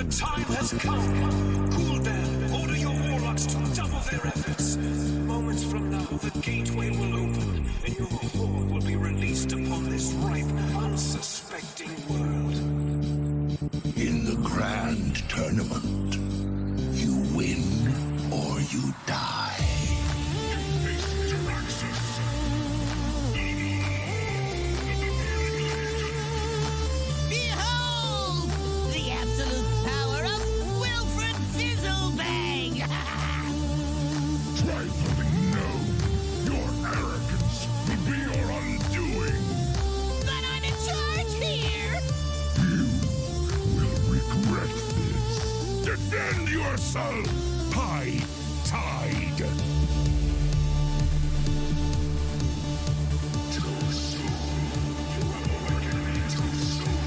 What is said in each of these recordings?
time has come. Cool down. Order your warlocks to double their efforts. Moments from now, the gateway will open, and your horde will be released upon this ripe, unsuspecting world. In the grand tournament, you win or you die. Behold! The absolute power of Wilfred Fizzlebang! Trifling gnome, your arrogance will be your undoing. But I'm in charge here! You will regret this. Defend yourself, high tide. Too soon. You have awakened me too soon.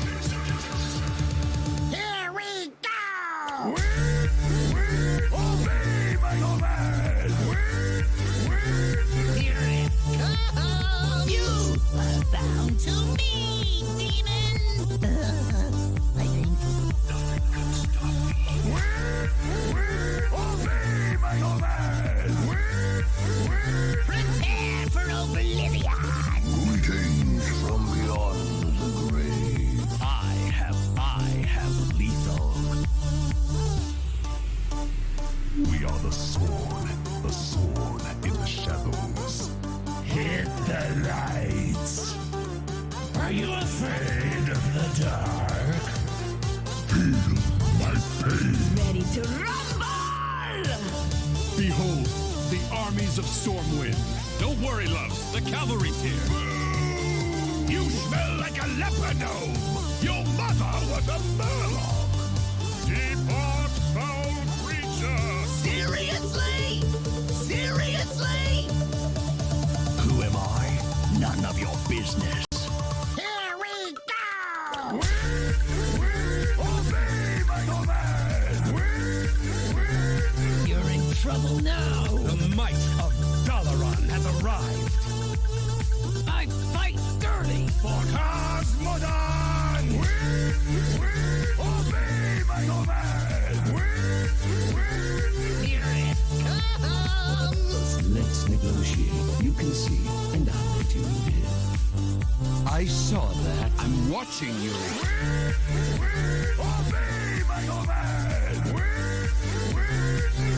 Here we go! Win! Obey my command! Win! Here it comes! You are bound to me, demon! I think. Nothing can stop me. Obey my command! Prepare for oblivion! Greetings from beyond the grave. I have lethal. We are the sword in the shadows. Hit the lights. Are you afraid of the dark? Feel my pain. Ready to rumble! Behold, the armies of Stormwind. Don't worry, loves. The cavalry's here. You smell like a leper gnome. Your mother was a murloc. Depart, foul creature. Seriously? Seriously? Who am I? None of your business. Here we go! Obey my command. You're in trouble now. The might of Dalaran has arrived. I fight dirty. For Cosmodon. Obey my command. Here it comes. Let's negotiate. You can see, and I'll let you live. I saw that. I'm watching you. Obey my command.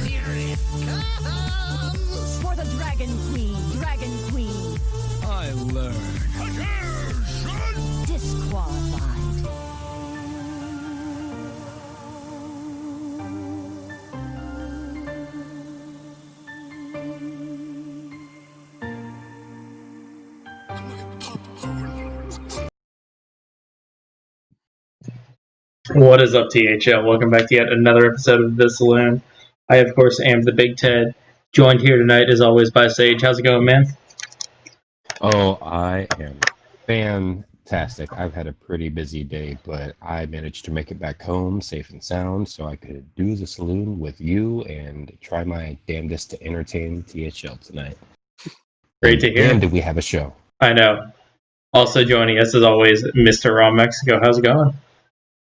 Here it comes. For the Dragon Queen. I learned. Attention! Disqualified. What is up, THL? Welcome back to yet another episode of The Saloon. I, of course, am the Big Ted, joined here tonight, as always, by Sage. How's it going, man? Oh, I am fantastic. I've had a pretty busy day, but I managed to make it back home safe and sound so I could do the saloon with you and try my damnedest to entertain THL tonight. Great to hear. And do we have a show? I know. Also joining us, as always, Mr. RonMexico. How's it going?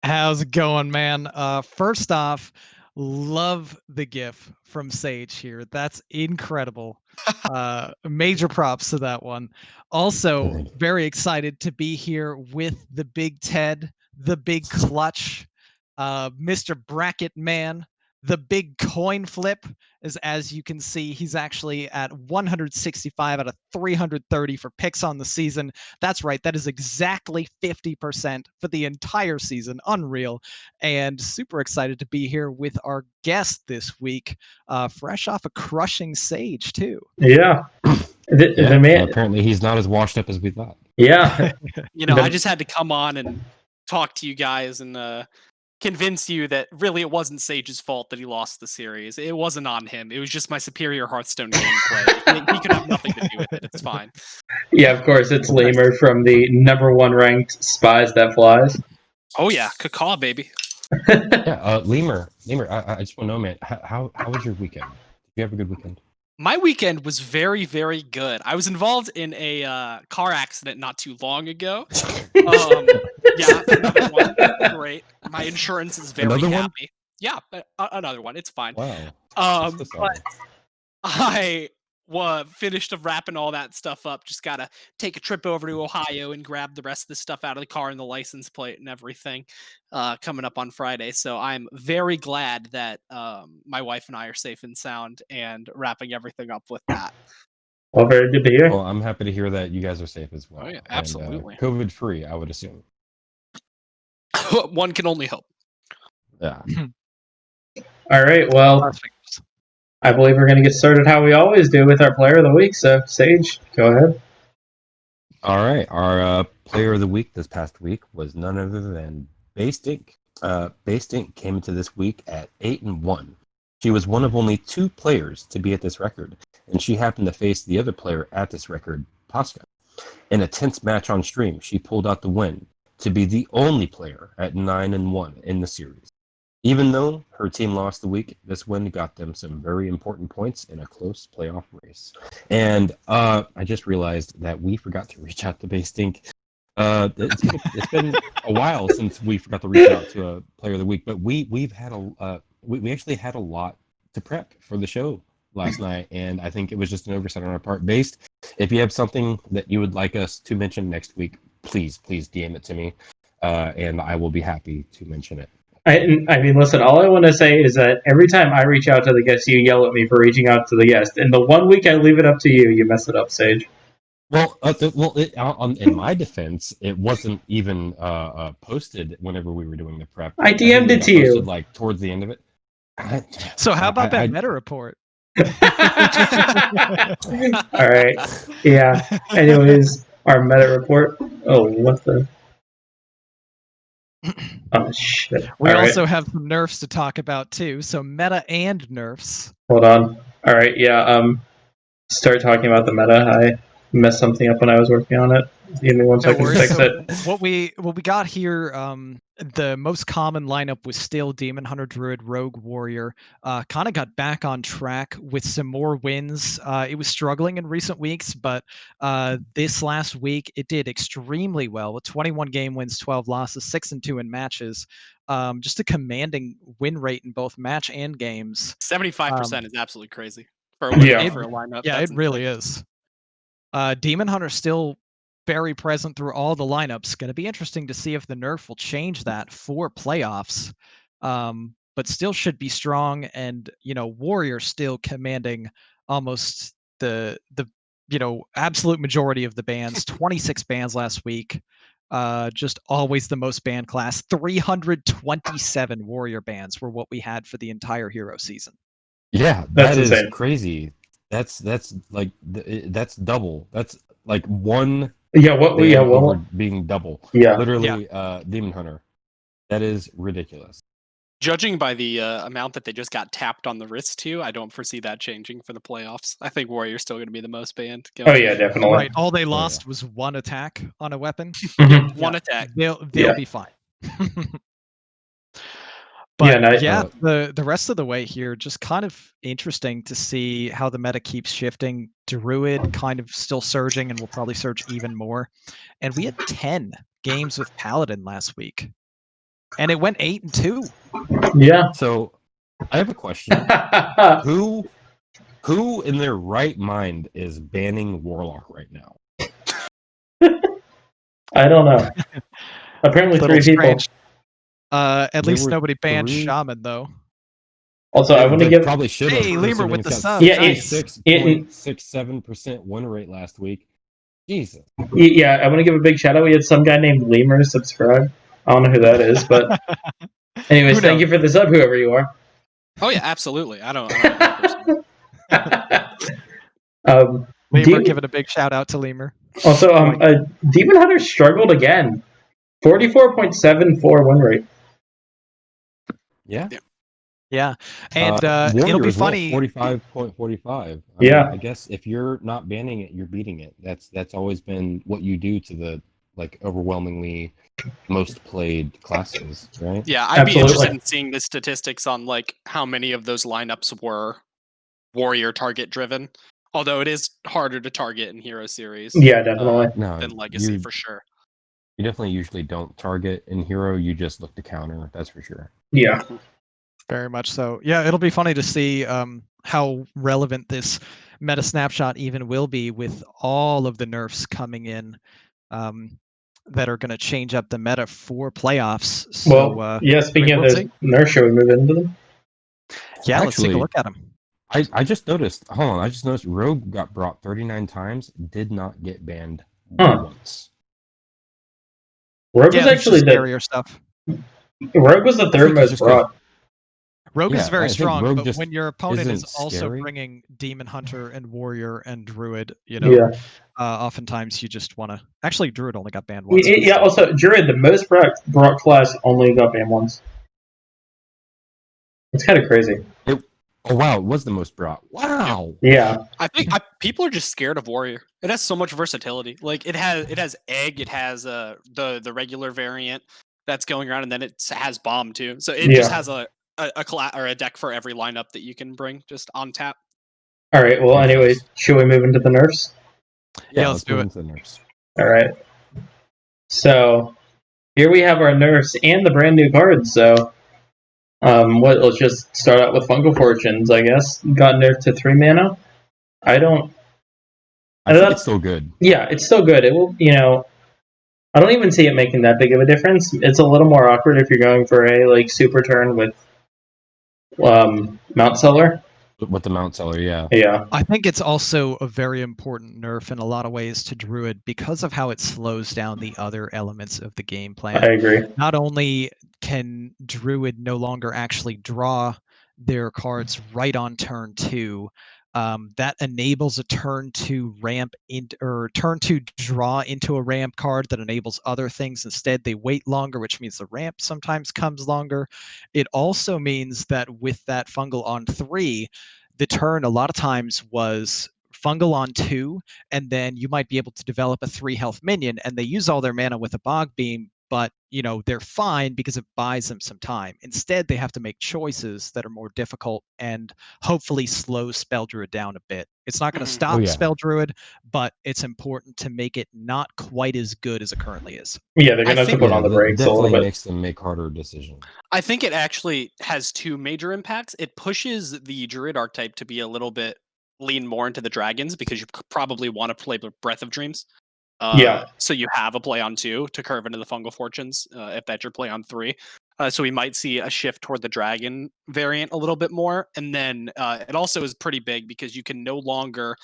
How's it going, man? First off, love the GIF from Sage here. That's incredible. Major props to that one. Also, very excited to be here with the Big Ted, the Big Clutch, Mr. Bracket Man, the Big Coin Flip. As you can see, he's actually at 165 out of 330 for picks on the season. That's right. That is exactly 50% for the entire season. Unreal. And super excited to be here with our guest this week, fresh off a crushing Sage, too. Yeah. The man. Well, apparently he's not as washed up as we thought. Yeah. I just had to come on and talk to you guys and convince you that really it wasn't Sage's fault that he lost the series. It wasn't on him. It was just my superior Hearthstone gameplay. He could have nothing to do with it. It's fine. Yeah, of course, it's Leumer from the #1 ranked Spies That Flies. Oh yeah, cacaw baby. Yeah, Leumer, I just want to know, man, how was your weekend? Did you have a good weekend? My weekend was very, very good. I was involved in a car accident not too long ago. Yeah, another one. Great. My insurance is very Another one? happy. Yeah, another one. It's fine. Wow. So But sorry. I finished of wrapping all that stuff up. Just gotta take a trip over to Ohio and grab the rest of the stuff out of the car and the license plate and everything coming up on Friday. So I'm very glad that my wife and I are safe and sound and wrapping everything up with that. Well, very good to hear. Well, I'm happy to hear that you guys are safe as well. Oh, yeah, And, absolutely. COVID free, I would assume. One can only hope. Yeah. All right, well, I believe we're going to get started how we always do with our player of the week. So, Sage, go ahead. All right. Our player of the week this past week was none other than Baystink. Baystink came into this week at 8-1. She was one of only 2 players to be at this record, and she happened to face the other player at this record, Pasca. In a tense match on stream, she pulled out the win to be the only player at 9-1 in the series. Even though her team lost the week, this win got them some very important points in a close playoff race. And I just realized that we forgot to reach out to Baystink. It's been a while since we forgot to reach out to a player of the week, but we actually had a lot to prep for the show last night, and I think it was just an oversight on our part. Based, if you have something that you would like us to mention next week, please DM it to me, and I will be happy to mention it. I mean, listen, all I want to say is that every time I reach out to the guest, you yell at me for reaching out to the guest. And the one week I leave it up to you, you mess it up, Sage. Well, in my defense, it wasn't even posted whenever we were doing the prep. I DM'd it to you. Posted, like, towards the end of it. So how about that meta report? All right. Yeah. Anyways, our meta report. Oh, what the... Oh, shit. We All also right. have some nerfs to talk about too. So meta and nerfs. Hold on. All right. Yeah. Start talking about the meta. I messed something up when I was working on it. Give me one second to fix it. What we got here, the most common lineup was still Demon Hunter, Druid, Rogue, Warrior. Kind of got back on track with some more wins. It was struggling in recent weeks, but this last week it did extremely well with 21 game wins, 12 losses, 6-2 in matches. Just a commanding win rate in both match and games. 75% is absolutely crazy for a win for a lineup. Yeah, it really is. Demon Hunter still very present through all the lineups. Going to be interesting to see if the nerf will change that for playoffs. But still should be strong, and Warrior still commanding almost the absolute majority of the bans. 26 bans last week. Just always the most banned class. 327 Warrior bans were what we had for the entire hero season. Yeah, That's that is insane. crazy. That's like that's double. That's like one. Yeah. What? Yeah. Well, being double. Yeah. Literally, Demon Hunter. That is ridiculous. Judging by the amount that they just got tapped on the wrist to, I don't foresee that changing for the playoffs. I think Warrior's still going to be the most banned. Oh yeah, definitely. Right. All they lost was one attack on a weapon. One attack. They'll be fine. But the rest of the way here, just kind of interesting to see how the meta keeps shifting. Druid kind of still surging and will probably surge even more. And we had 10 games with Paladin last week. And it went 8-2. Yeah. So I have a question. Who in their right mind is banning Warlock right now? I don't know. Apparently 3 people. At least nobody banned Shaman, though. Also, I want to give... Probably should have. Hey, Leumer with the sub. Yeah, nice. 6.67% win rate last week. Jesus. Yeah, I want to give a big shout out. We had some guy named Leumer subscribe. I don't know who that is, but... Anyways, thank you for the sub, whoever you are. Oh, yeah, absolutely. I don't know that person. Leumer giving a big shout out to Leumer. Also, Demon Hunter struggled again. 44.74 win rate. Yeah. And it'll be funny. 45.45. Yeah. I guess if you're not banning it, you're beating it. That's always been what you do to the overwhelmingly most played classes, right? Yeah, I'd be interested in seeing the statistics on how many of those lineups were Warrior target driven. Although it is harder to target in Hero Series. Yeah, definitely. Than Legacy for sure. You definitely usually don't target in hero. You just look to counter. That's for sure. Yeah. Very much so. Yeah, it'll be funny to see how relevant this meta snapshot even will be with all of the nerfs coming in that are going to change up the meta for playoffs. So, Well, yeah. Speaking of we'll those see. nerfs, should we move into them? Yeah, let's take a Actually, look at them. I just noticed. Hold on, I just noticed Rogue got brought 39 times. Did not get banned Huh. once. Rogue Yeah, was there's actually just scarier stuff. Rogue was the I third think it's most just 'cause- brought. Rogue is Yeah, very I think strong, Rogue but just when your opponent is isn't also scary. bringing Demon Hunter and Warrior and Druid, Yeah. oftentimes you just want to. Actually, Druid only got banned once. Yeah. Also, Druid, the most brought class, only got banned once. It's kind of crazy. Oh wow, it was the most brought. Wow. Yeah. I think people are just scared of Warrior. It has so much versatility. Like it has egg, it has the regular variant that's going around, and then it has bomb too. So it just Yeah. has a deck for every lineup that you can bring just on tap. All right. Well, It anyway, does. should we move into the nerfs? Yeah, let's let's do move it. into the nerfs. All right. So here we have our nerfs and the brand new cards. So, let's just start out with Fungal Fortunes. I guess got nerfed to 3 mana. I don't. I think it's still good. Yeah, it's still good. It will. I don't even see it making that big of a difference. It's a little more awkward if you're going for a super turn with Mount Seller. With the Mount Seller, yeah. Yeah. I think it's also a very important nerf in a lot of ways to Druid because of how it slows down the other elements of the game plan. I agree. Not only can Druid no longer actually draw their cards right on turn 2, that enables a turn 2 ramp or turn 2 draw into a ramp card that enables other things. Instead, they wait longer, which means the ramp sometimes comes longer. It also means that with that Fungal on 3, the turn a lot of times was Fungal on 2, and then you might be able to develop a 3 health minion, and they use all their mana with a Bog Beam, but they're fine because it buys them some time. Instead, they have to make choices that are more difficult and hopefully slow Spell Druid down a bit. It's not going to stop Spell Druid, but it's important to make it not quite as good as it currently is. Yeah, they're gonna have to put on the brakes a little definitely bit. makes them make harder decisions. I think it actually has two major impacts. It pushes the Druid archetype to be a little bit lean more into the dragons because you probably want to play Breath of Dreams. Yeah. So you have a play on 2 to curve into the Fungal Fortunes if that's your play on 3. So we might see a shift toward the dragon variant a little bit more. And then it also is pretty big because you can no longer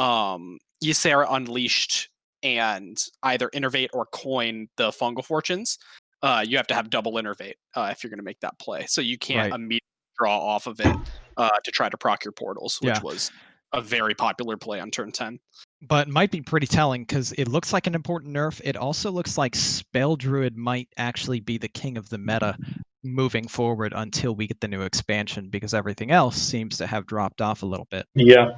Ysera Unleashed and either innervate or coin the Fungal Fortunes. You have to have double innervate if you're going to make that play. So you can't immediately draw off of it to try to proc your portals, which was a very popular play on turn 10. But might be pretty telling because it looks like an important nerf. It also looks like Spell Druid might actually be the king of the meta moving forward until we get the new expansion because everything else seems to have dropped off a little bit. Yeah.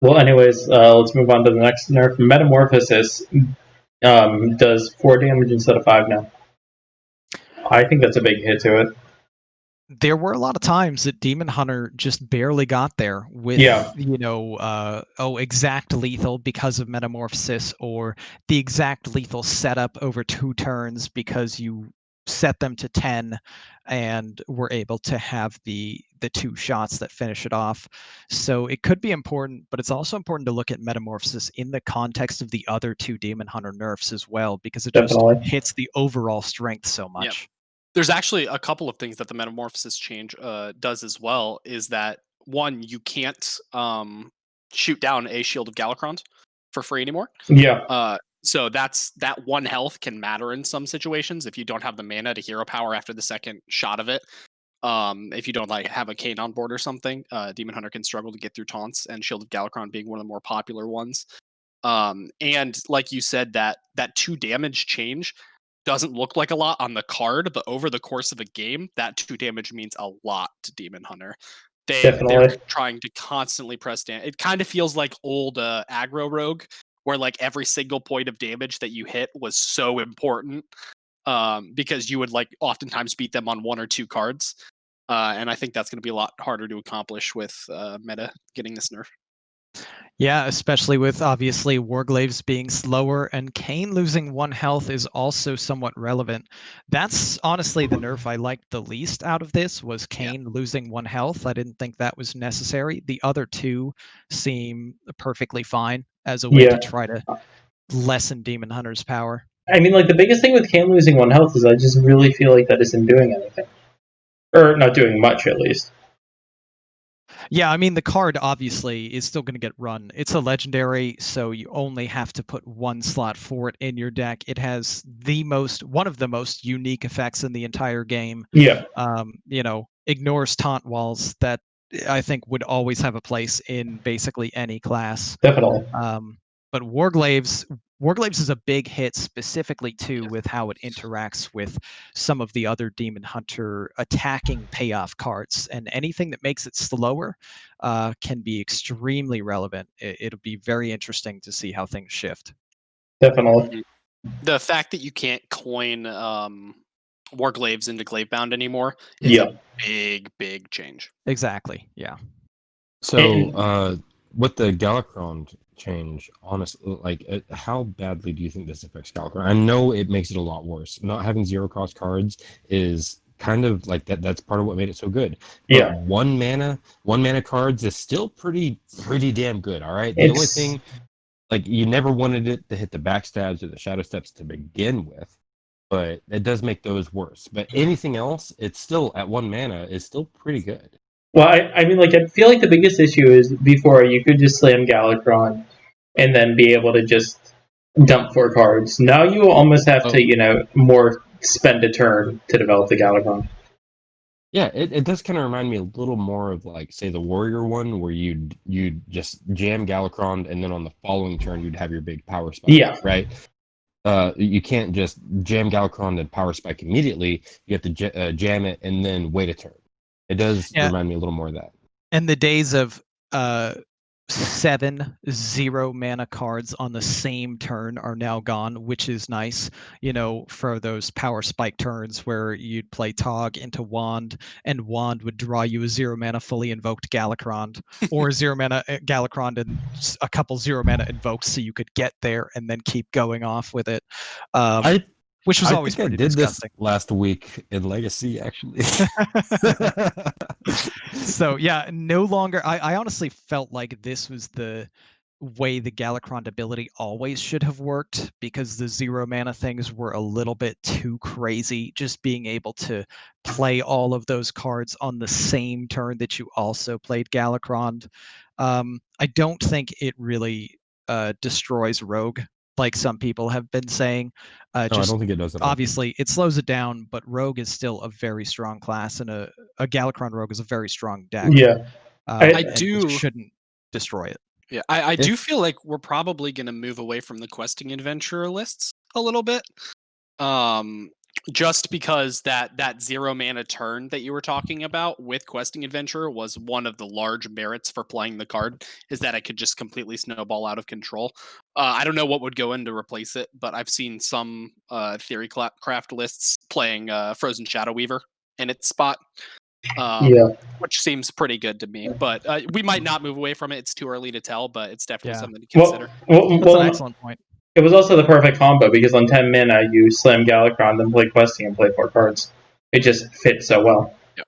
Well, anyways, let's move on to the next nerf. Metamorphosis does 4 damage instead of 5 now. I think that's a big hit to it. There were a lot of times that Demon Hunter just barely got there with, exact lethal because of Metamorphosis, or the exact lethal setup over 2 turns because you set them to 10 and were able to have the 2 shots that finish it off. So it could be important, but it's also important to look at Metamorphosis in the context of the other 2 Demon Hunter nerfs as well, because it just hits the overall strength so much. Yep. There's actually a couple of things that the Metamorphosis change does as well, is that, one, you can't shoot down a Shield of Galakron for free anymore. Yeah. So that 1 health can matter in some situations if you don't have the mana to hero power after the second shot of it. If you don't have a Kane on board or something, Demon Hunter can struggle to get through taunts, and Shield of Galakron being one of the more popular ones. And like you said, that 2 damage change doesn't look like a lot on the card, but over the course of a game, that 2 damage means a lot to Demon Hunter. They're trying to constantly press down. It kind of feels like old aggro rogue, where every single point of damage that you hit was so important, because you would oftentimes beat them on 1 or 2 cards. And I think that's going to be a lot harder to accomplish with meta getting this nerf. Yeah, especially with obviously Warglaves being slower and Kane losing 1 health is also somewhat relevant. That's honestly the nerf I liked the least out of this was Kane losing 1 health. I didn't think that was necessary. The other two seem perfectly fine as a way Yeah. to try to lessen Demon Hunter's power. I mean, like, the biggest thing with Kane losing 1 health is I just really feel like that isn't doing anything. Or not doing much, at least. Yeah, I mean the card obviously is still going to get run. It's a legendary, so you only have to put 1 slot for it in your deck. It has one of the most unique effects in the entire game. Yeah. Ignores taunt walls that I think would always have a place in basically any class. Definitely. But Warglaves is a big hit specifically too with how it interacts with some of the other Demon Hunter attacking payoff cards, and anything that makes it slower can be extremely relevant. It'll be very interesting to see how things shift. Definitely. The fact that you can't coin Warglaves into Glavebound anymore is Yeah. a big change. Exactly. Yeah. So, with the Galakrond change, honestly, like, how badly do you think this affects Galakrond? I know it makes it a lot worse. Not having 0-cost cards is kind of like that. That's part of what made it so good. But Yeah. 1 mana cards is still pretty damn good. All right. The only thing, like, you never wanted it to hit the backstabs or the shadow steps to begin with, but it does make those worse. But anything else, it's still at 1 mana is still pretty good. Well, I mean, like, I feel like the biggest issue is before you could just slam Galakrond and then be able to just dump 4 cards. Now you almost have to, more spend a turn to develop the Galakrond. Yeah, it does kind of remind me a little more of, like, say, the Warrior one, where you'd just jam Galakrond, and then on the following turn you'd have your big power spike. Yeah. Right? You can't just jam Galakrond and power spike immediately. You have to jam it and then wait a turn. It does remind me a little more of that. And the days of 7 0-mana cards on the same turn are now gone, which is nice, for those power spike turns where you'd play Tog into Wand, and Wand would draw you a 0-mana fully invoked Galakrond, or a 0-mana Galakrond and a couple 0-mana invokes so you could get there and then keep going off with it. Which was always pretty disgusting. This last week in Legacy, actually. So yeah, no longer. I honestly felt like this was the way the Galakrond ability always should have worked, because the 0-mana things were a little bit too crazy. Just being able to play all of those cards on the same turn that you also played Galakrond. I don't think it really destroys Rogue, like some people have been saying. No, I don't think it does at all. Obviously, it slows it down, but Rogue is still a very strong class, and a Galakrond Rogue is a very strong deck. Yeah. It shouldn't destroy it. Yeah, I do feel like we're probably going to move away from the questing adventurer lists a little bit. Just because that 0-mana turn that you were talking about with questing adventurer was one of the large merits for playing the card, is that it could just completely snowball out of control. I don't know what would go in to replace it, but I've seen some theory craft lists playing Frozen Shadow Weaver in its spot. Which seems pretty good to me, but we might not move away from it. It's too early to tell, but it's definitely something to consider. That's an excellent point. It was also the perfect combo, because on 10 mana you slam Galakrond and play questing and play 4 cards. It just fits so well. Yeah.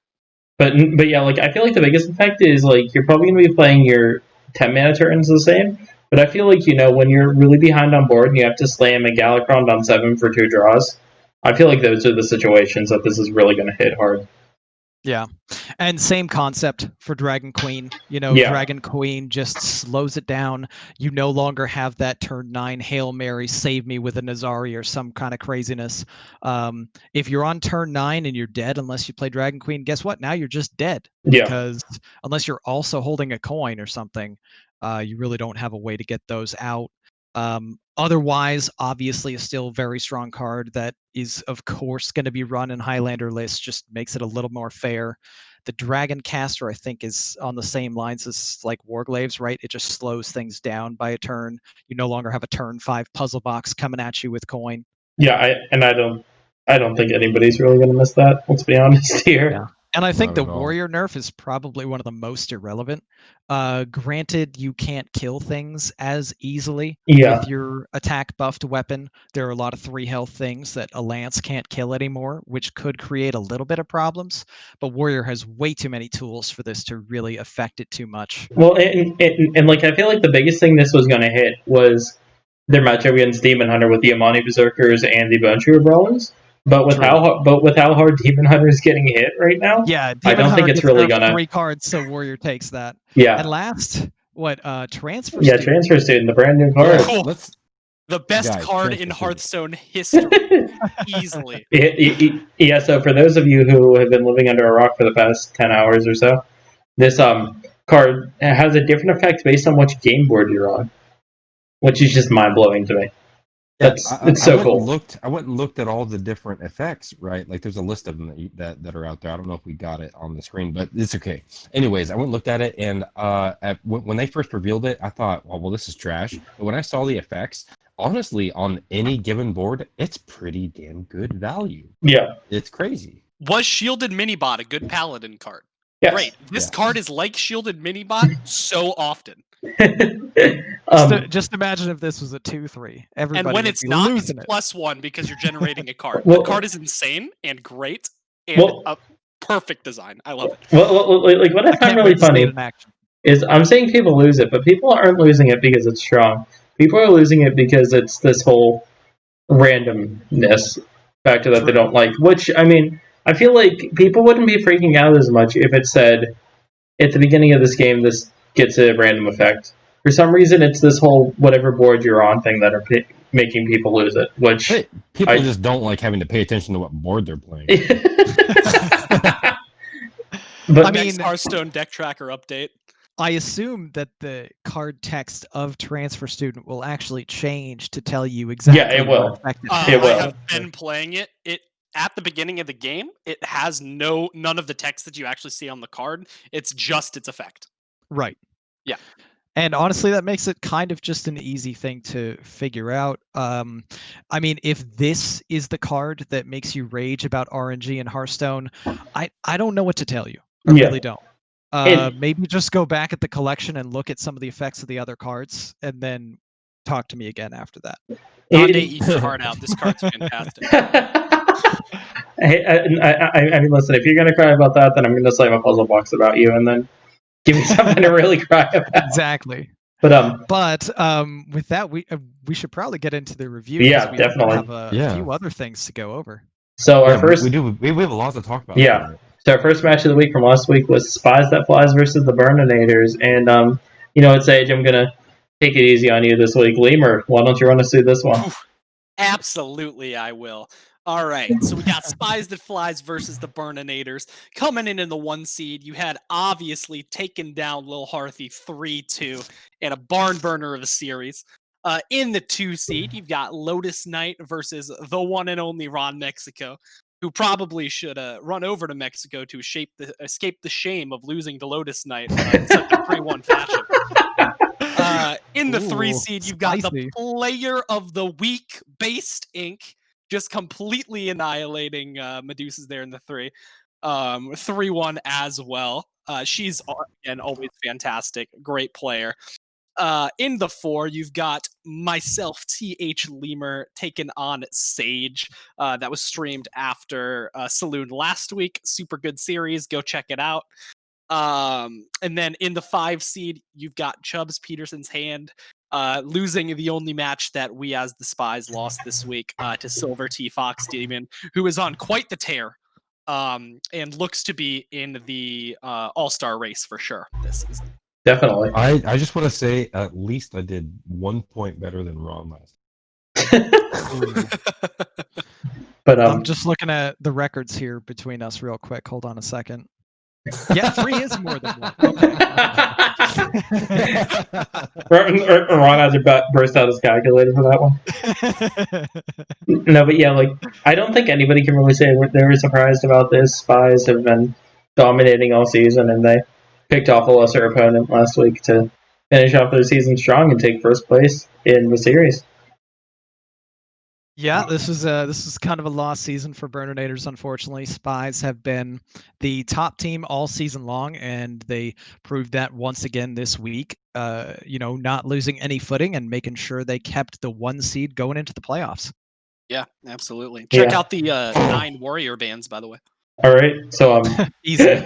But yeah, like, I feel like the biggest effect is, like, you're probably going to be playing your 10 mana turns the same, but I feel like, when you're really behind on board and you have to slam a Galakrond on 7 for 2 draws, I feel like those are the situations that this is really going to hit hard. Yeah, and same concept for Dragon Queen. Dragon Queen just slows it down. You no longer have that turn 9 Hail Mary, save me with a Nazari or some kind of craziness. If you're on turn 9 and you're dead unless you play Dragon Queen, guess what? Now you're just dead. Yeah. Because unless you're also holding a coin or something, you really don't have a way to get those out. Otherwise, obviously, a still very strong card that is, of course, going to be run in Highlander lists, just makes it a little more fair. The Dragon Caster, I think, is on the same lines as, like, Warglaves, right? It just slows things down by a turn. You no longer have a turn 5 puzzle box coming at you with coin. Yeah, I don't think anybody's really going to miss that. Let's be honest here. Yeah. And I think Not the at all. warrior nerf is probably one of the most irrelevant. Granted, you can't kill things as easily Yeah. with your attack buffed weapon. There are a lot of 3 health things that a lance can't kill anymore, which could create a little bit of problems. But warrior has way too many tools for this to really affect it too much. Well, and like I feel like the biggest thing this was going to hit was their matchup against Demon Hunter with the Amani Berserkers and the Bone Chewer Brawlers. But with True. how hard Demon Hunter is getting hit right now, Yeah, I Demon don't Hunter think it's gets really nerfed gonna. 3 cards, so warrior takes that. Yeah, And last, what transfer yeah. student? Transfer Student, the brand new card. Cool. Let's The best Guys, card transfer in student. Hearthstone history, easily. Yeah. So for those of you who have been living under a rock for the past 10 hours or so, this card has a different effect based on which game board you're on, which is just mind blowing to me. It's so went cool. And looked, I went and looked at all the different effects, right? Like there's a list of them that are out there. I don't know if we got it on the screen, but it's okay. Anyways, I went and looked at it, and when they first revealed it, I thought, well, this is trash. But when I saw the effects, honestly, on any given board, it's pretty damn good value. Yeah. It's crazy. Was Shielded Minibot a good Paladin card? Yes. Great. This Yeah. card is like Shielded Minibot so often. Just imagine if this was a 2/3. Everybody And when would it's be not, it's losing it. +1 because you're generating a card. Well- the card is insane and great and Well- a perfect design. I love it. well, like what I find Can't really wait to see funny it in action. is I'm saying people lose it, but people aren't losing it because it's strong. People are losing it because it's this whole randomness factor that they don't like. Which, I mean, I feel like people wouldn't be freaking out as much if it said, at the beginning of this game, this gets a random effect. For some reason, it's this whole whatever board you're on thing that are making people lose it. Which Hey, people I- just don't like having to pay attention to what board they're playing. But I Next mean- Hearthstone deck tracker update. I assume that the card text of Transfer Student will actually change to tell you exactly. Yeah, it will. what effect it I It will. have been playing it. It at the beginning of the game, it has none of the text that you actually see on the card. It's just its effect. Right. Yeah. And honestly, that makes it kind of just an easy thing to figure out. I mean, if this is the card that makes you rage about RNG and Hearthstone, I don't know what to tell you. I Yeah. really don't. Maybe just go back at the collection and look at some of the effects of the other cards, and then talk to me again after that. Dante, eat your heart out. This card's fantastic. Hey, I mean, listen, if you're gonna cry about that, then I'm gonna slam a puzzle box about you, and then give me something to really cry about. Exactly. But with that, we should probably get into the review. 'cause Yeah, we definitely. have a Yeah. few other things to go over. so our Yeah, first, we do. We have a lot to talk about. Yeah. tonight. so our first match of the week from last week was Spies That Flies versus the Burninators, and you know what, Sage, I'm gonna take it easy on you this week. Leumer, why don't you run us through this one? Absolutely, I will. All right, so we got Spies That Flies versus the Burninators. Coming in the 1 seed, you had obviously taken down Lil Harthy 3-2 and a barn burner of a series. In the 2 seed, you've got Lotus Knight versus the one and only RonMexico, who probably should run over to Mexico to escape the shame of losing to Lotus Knight in such a 3-1 fashion. In the 3 Ooh, seed, you've got spicy. the Player of the Week based Inc. Just completely annihilating Medusa's there in the 3. 3-1 as well. She's again always fantastic, great player. In the 4, you've got myself, TH Leumer, taking on Sage. That was streamed after Saloon last week. Super good series. Go check it out. And then in the 5 seed, you've got Chubbs Peterson's Hand, losing the only match that we as the Spies lost this week to Silver T Fox Demon, who is on quite the tear and looks to be in the All-Star race for sure this season. Definitely. I just want to say, at least I did 1 point better than Ron last. But I'm just looking at the records here between us real quick. Hold on a second. Yeah, 3 is more than 1. Okay. Ron had to burst out his calculator for that one. No, but yeah, like I don't think anybody can really say they were surprised about this. Spies have been dominating all season, and they picked off a lesser opponent last week to finish off their season strong and take first place in the series. Yeah, this was kind of a lost season for Burnernators, unfortunately. Spies have been the top team all season long, and they proved that once again this week. Not losing any footing and making sure they kept the 1 seed going into the playoffs. Yeah, absolutely. Check Yeah. out the 9 warrior bands, by the way. All right, so Easy.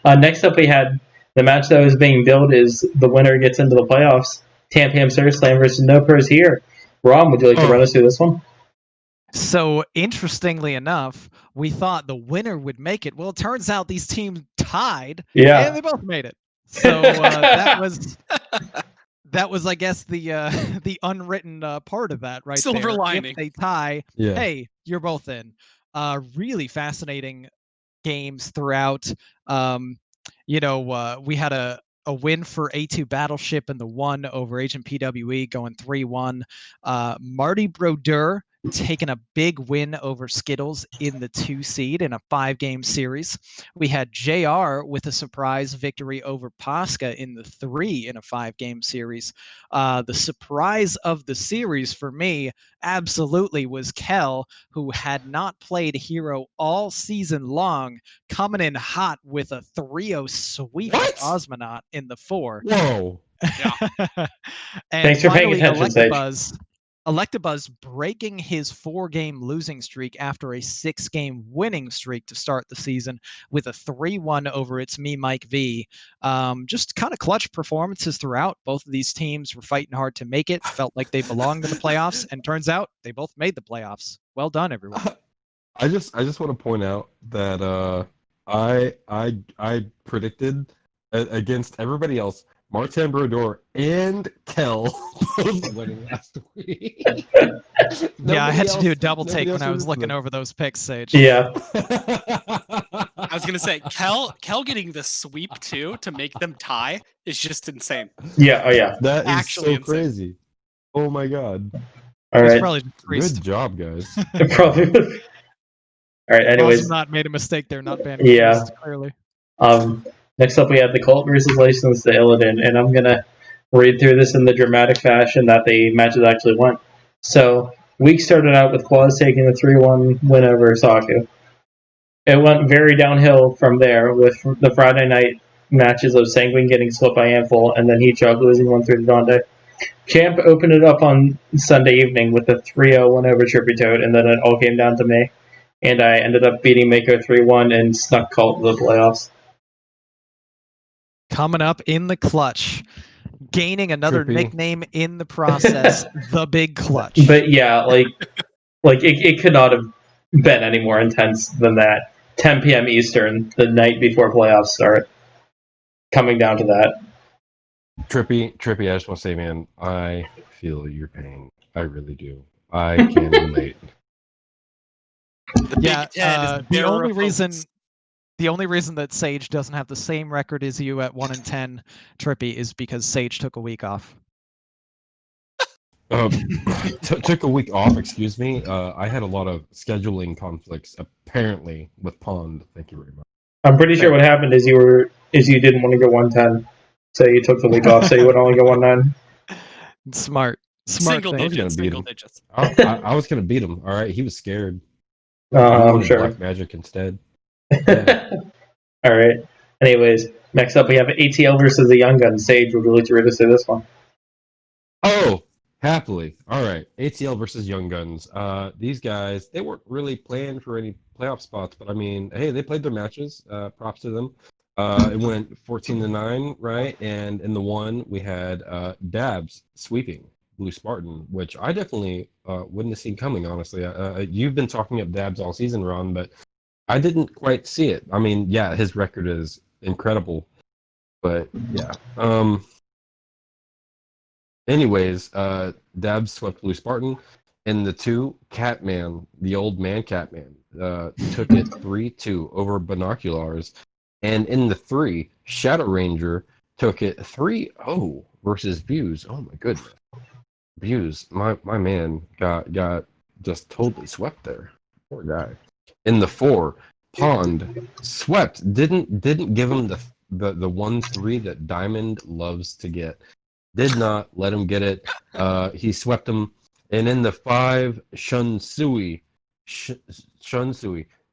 next up we had the match that was being billed is the winner gets into the playoffs. Tampam Surf Slam versus No Pros here. Rom, would you like to run us through this one? So interestingly enough, we thought the winner would make it. Well, it turns out these teams tied, Yeah. and they both made it. So that was, I guess, the unwritten part of that right Silver there. lining. If they tie, Yeah. hey, you're both in. Really fascinating games throughout. We had a win for A2 Battleship and the 1 over Agent PWE going 3-1. Marty Brodeur taking a big win over Skittles in the 2 seed in a 5-game series. We had JR with a surprise victory over Pasca in the 3 in a 5-game series. The surprise of the series for me absolutely was Kel, who had not played Hero all season long, coming in hot with a 3-0 sweep of Osmonaut in the 4. Whoa. And Thanks for paying finally, attention, Sage. Electabuzz breaking his 4-game losing streak after a 6-game winning streak to start the season with a 3-1 over its Me Mike V. Just kind of clutch performances throughout. Both of these teams were fighting hard to make it, felt like they belonged in the playoffs, and turns out they both made the playoffs. Well done, everyone. I just want to point out that I predicted against everybody else, Martin Brodeur and Kel both winning last week. Yeah, I had to do a double take when I was looking over those picks, Sage. Yeah. I was gonna say Kel getting the sweep too to make them tie is just insane. Yeah. Oh yeah. That is Actually so insane. crazy. Oh my god. All He's right. probably Good job, guys. Probably. All right. Anyways. Not made a mistake there, not banning Yeah. Priest, clearly. Next up we have the Cult versus License to Illidan, and I'm gonna read through this in the dramatic fashion that the matches actually went. So week started out with Quaz taking the 3-1 win over Saku. It went very downhill from there with the Friday night matches of Sanguine getting swept by Handful and then Heatchalk losing 1-3 to Donde. Champ opened it up on Sunday evening with a 3-0 win over Trippy Toad, and then it all came down to me. And I ended up beating Mako 3-1 and snuck Cult to the playoffs. Coming up in the clutch, gaining another Trippy. nickname in the process, the Big Clutch. But yeah, like it could not have been any more intense than that. 10 p.m. Eastern, the night before playoffs start. Coming down to that. Trippy, I just want to say, man, I feel your pain. I really do. I can relate. The Yeah, Big Ten is the only of reason hopes. the only reason that Sage doesn't have the same record as you at 1-10, Trippy, is because Sage took a week off. Took a week off, excuse me. I had a lot of scheduling conflicts, apparently, with Pond. Thank you very much. I'm pretty sure what happened is you didn't want to go 110, so you took the week off, so you would only go 19. Smart Single thing. digits, beat single him. digits. I was gonna beat him. All right, he was scared. He I'm wanted sure. Black Magic instead. All right. Anyways, next up we have ATL versus the Young Guns. Sage, would you like to read us through this one? Oh, happily. All right, ATL versus Young Guns. These guys, they weren't really playing for any playoff spots, but I mean, hey, they played their matches. Props to them. It went 14-9, right? And in the 1, we had Dabs sweeping Blue Spartan, which I definitely wouldn't have seen coming, honestly. You've been talking up Dabs all season, Ron, but I didn't quite see it. I mean, yeah, his record is incredible, but yeah. Anyways, Dabs swept Blue Spartan. In the 2, Catman, the old man Catman, took it 3-2 over Binoculars. And in the 3, Shadow Ranger took it 3-0 versus Views. Oh my goodness. Views, my man got just totally swept there. Poor guy. In the 4, Pond swept. Didn't give him the 1-3 that Diamond loves to get. Did not let him get it. He swept him And in the 5, Shunsui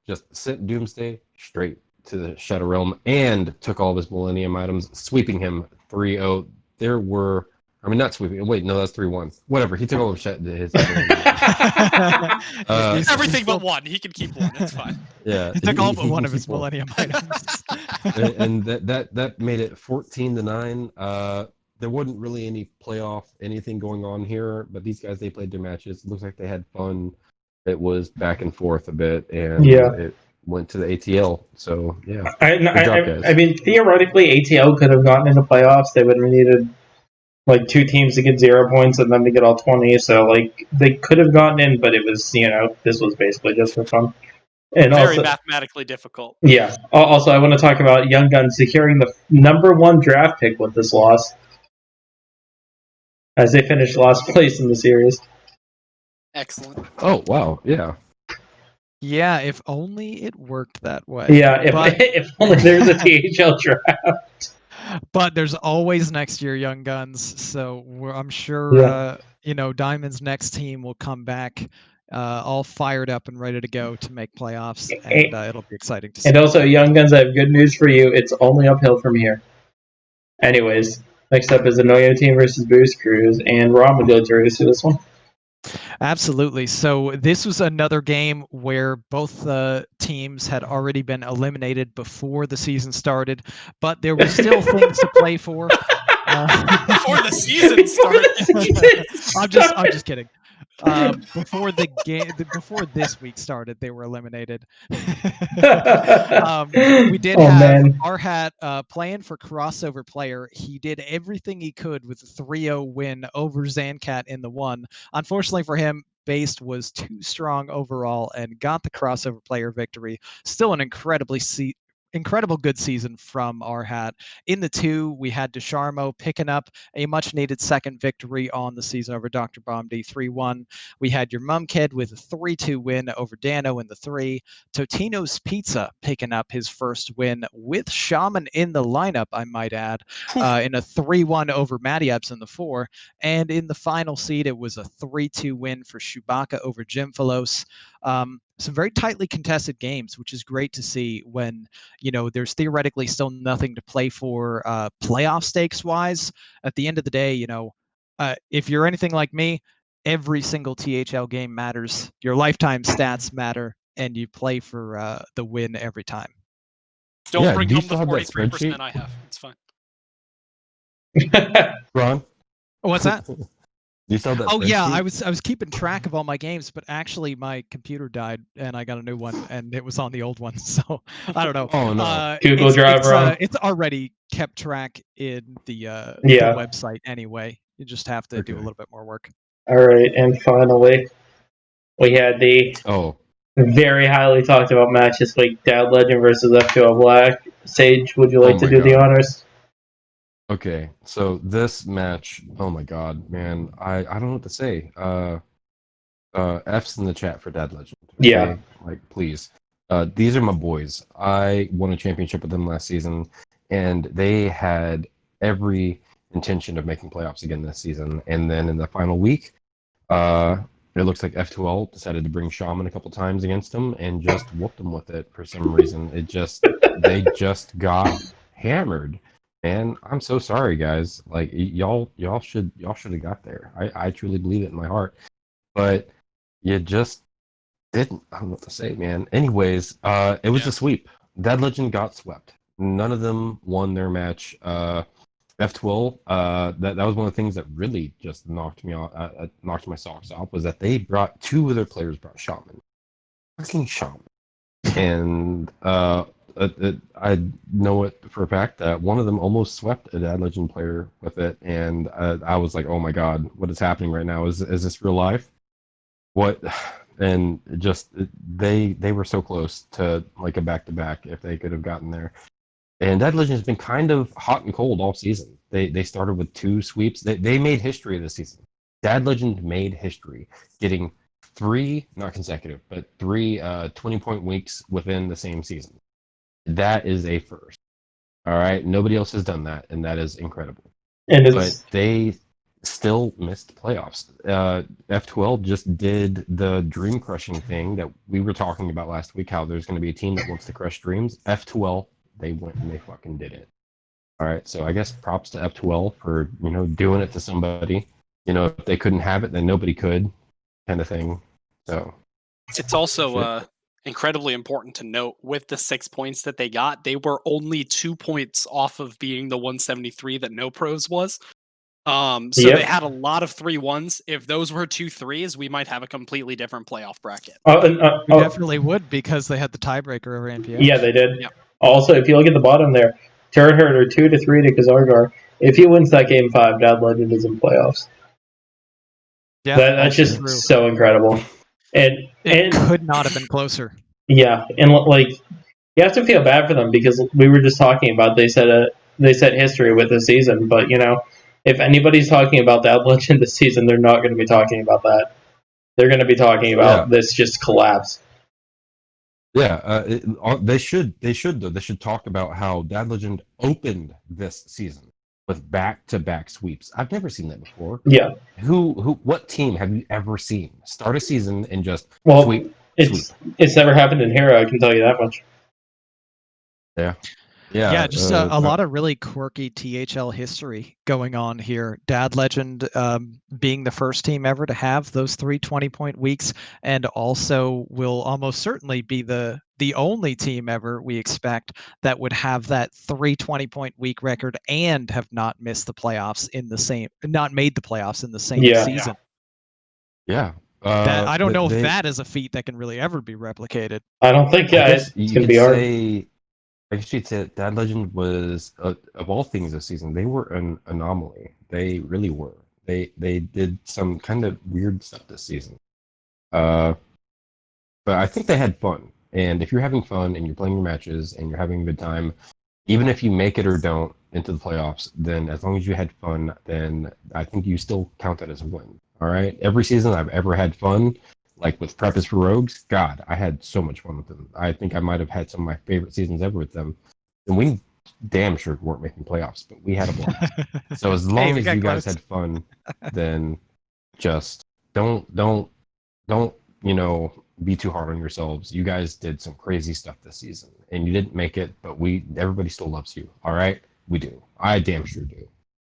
just sent Doomsday straight to the Shadow Realm and took all of his Millennium items, sweeping him 3-0. There were, I mean, not sweeping. Wait, no, that's 3-1. Whatever. He took all of his Everything but one. He can keep one. It's fine. Yeah, He took all but he one can of his keep one. Millennium items. And that made it 14-9. There wasn't really any playoff anything going on here, but these guys, they played their matches. It looks like they had fun. It was back and forth a bit, and it went to the ATL. So yeah, good job, guys. I mean, theoretically, ATL could have gotten into playoffs. They would have needed like 2 teams to get 0 points and then to get all 20. So like they could have gotten in, but it was this was basically just for fun. And Very also, mathematically difficult. yeah. Also, I want to talk about Young Guns securing the #1 draft pick with this loss, as they finished last place in the series. Excellent. Oh wow, yeah. Yeah, if only it worked that way. Yeah, But- if only there's a THL draft. But there's always next year, Young Guns. So I'm sure Diamond's next team will come back all fired up and ready to go to make playoffs, and it'll be exciting to see. And also, Young Guns, I have good news for you. It's only uphill from here. Anyways, next up is the Noyo team versus Boost Cruise, and Ron, would you like to race to this one? Absolutely. So this was another game where both teams had already been eliminated before the season started, but there were still things to play for. Before the season started. I'm just kidding. Before before this week started, they were eliminated. We did have Arhat playing for crossover player. He did everything he could with a 3-0 win over Zancat in the 1. Unfortunately for him, Based was too strong overall and got the crossover player victory. Still an incredible good season from Arhat. In the 2, we had DeSharmo picking up a much-needed second victory on the season over Dr. Bomdi 3-1. We had your mum kid with a 3-2 win over Dano in the 3. Totino's Pizza picking up his first win with Shaman in the lineup, I might add, in a 3-1 over Madiabs in the 4. And in the final seed, it was a 3-2 win for Chewbacca over Jimfalos. Some very tightly contested games, which is great to see when, there's theoretically still nothing to play for playoff stakes wise. At the end of the day, if you're anything like me, every single THL game matters. Your lifetime stats matter, and you play for the win every time. Don't bring home the 43% I have. It's fine. Ron? What's that? You saw that? Oh yeah, I was keeping track of all my games, but actually my computer died and I got a new one, and it was on the old one. So I don't know. Oh no. Google Drive, Ron. It's already kept track in the website anyway. You just have to do a little bit more work. All right, and finally, we had the very highly talked about match this week: Dad Legend versus F2L Black. Sage, would you like to do the honors? Okay, so this match, oh my god, man, I don't know what to say. F's in the chat for Dad Legend. Okay? Yeah. Like, please. These are my boys. I won a championship with them last season, and they had every intention of making playoffs again this season. And then in the final week, it looks like F2L decided to bring Shaman a couple times against them and just whooped them with it for some reason. They just got hammered. And I'm so sorry, guys. Like y'all should have got there. I truly believe it in my heart, but you just didn't. I don't know what to say, man. Anyways, it was a sweep. Dad Legend got swept. None of them won their match. F12. That was one of the things that really just knocked my socks off, was that they brought 2 of their players brought Shaman, fucking Shaman, and I know it for a fact that one of them almost swept a Dad Legend player with it, and I was like, oh my god, what is happening right now? Is this real life? What? And just they were so close to like a back-to-back if they could have gotten there. And Dad Legend has been kind of hot and cold all season. They started with 2 sweeps. They made history this season. Dad Legend made history, getting 3, not consecutive, but 3 20-point weeks within the same season. That is a first. All right, nobody else has done that, and that is incredible. And but they still missed playoffs. F12 just did the dream crushing thing that we were talking about last week, how there's going to be a team that wants to crush dreams. F12, they went and they fucking did it. All right, so I guess props to F12 for, doing it to somebody. If they couldn't have it, then nobody could, kind of thing. So it's also incredibly important to note with the 6 points that they got, they were only 2 points off of being the 173 that No Pros was. So Yep. they had a lot of 3-1s. If those were 2 3s, we might have a completely different playoff bracket. We definitely would, because they had the tiebreaker over NPH. Yeah, they did. Yep. Also, if you look at the bottom there, Turret Herder 2-3 to Kazargar. If he wins that game 5, Dad Legend is in playoffs. Yeah, That's just true. so incredible. And It could not have been closer. yeah, and like you have to feel bad for them, because we were just talking about they set history with this season, but if anybody's talking about Dad Legend this season, they're not going to be talking about that. They're going to be talking about this just collapse. Yeah, they should though. They should talk about how Dad Legend opened this season with back-to-back sweeps. I've never seen that before. Yeah. What team have you ever seen start a season and just sweep? It's never happened in Hero, I can tell you that much. Yeah, just a lot of really quirky THL history going on here. Dad Legend being the first team ever to have those 3 20-point weeks, and also will almost certainly be the only team ever, we expect, that would have that 3 20-point week record and have not missed the playoffs not made the playoffs in the same season. Yeah. I don't know if that is a feat that can really ever be replicated. I don't think it's going to be hard. I guess you'd say that Dad Legend was, of all things this season, they were an anomaly. They really were. They did some kind of weird stuff this season. But I think they had fun. And if you're having fun and you're playing your matches and you're having a good time, even if you make it or don't into the playoffs, then as long as you had fun, then I think you still count that as a win. All right? Every season I've ever had fun, like with Preface for Rogues, God, I had so much fun with them. I think I might have had some of my favorite seasons ever with them. And we damn sure weren't making playoffs, but we had a blast. So as long as you guys had fun, then just don't be too hard on yourselves. You guys did some crazy stuff this season, and you didn't make it, but everybody still loves you. All right? We do. I damn sure do.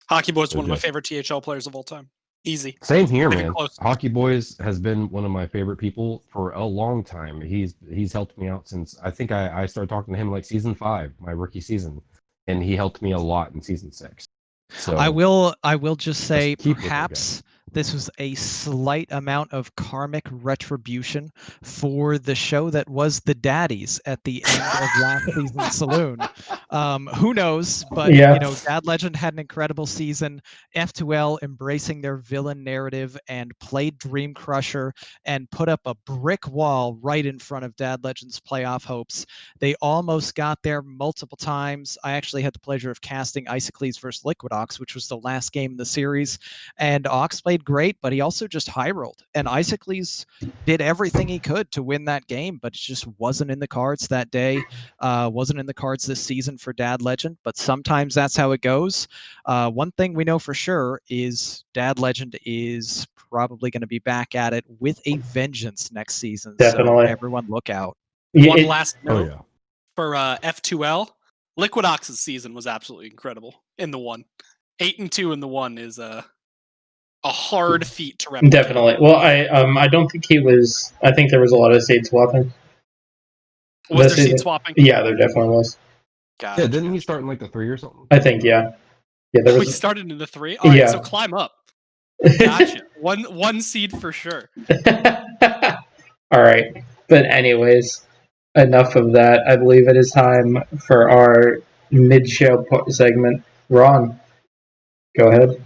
Hockey Boy's one of my favorite THL players of all time. Easy. Same here, man. Hockey Boys has been one of my favorite people for a long time. He's helped me out since I think I started talking to him like season 5, my rookie season, and he helped me a lot in season 6. So I will just say perhaps this was a slight amount of karmic retribution for the show that was the Daddies at the end of last season's Saloon. Who knows? But Dad Legend had an incredible season. F2L embracing their villain narrative and played Dream Crusher and put up a brick wall right in front of Dad Legend's playoff hopes. They almost got there multiple times. I actually had the pleasure of casting Isocles versus Liquid Ox, which was the last game in the series, and Ox played great, but he also just high rolled, and Isocles did everything he could to win that game, but it just wasn't in the cards that day. Wasn't in the cards this season for Dad Legend, but sometimes that's how it goes. One thing we know for sure is Dad Legend is probably going to be back at it with a vengeance next season. Definitely. So everyone look out. One last note for F2L. Liquid Ox's season was absolutely incredible in the 1. 8-2 in the 1 is a hard feat to replicate. Definitely. Well, I don't think he was. I think there was a lot of seed swapping. Was there seed swapping? Yeah, there definitely was. Yeah, didn't he start in like the 3 or something? I think, yeah. There was. We started in the 3. All right, so climb up. Gotcha. one seed for sure. All right, but anyways, enough of that. I believe it is time for our mid-show segment. Ron, go ahead.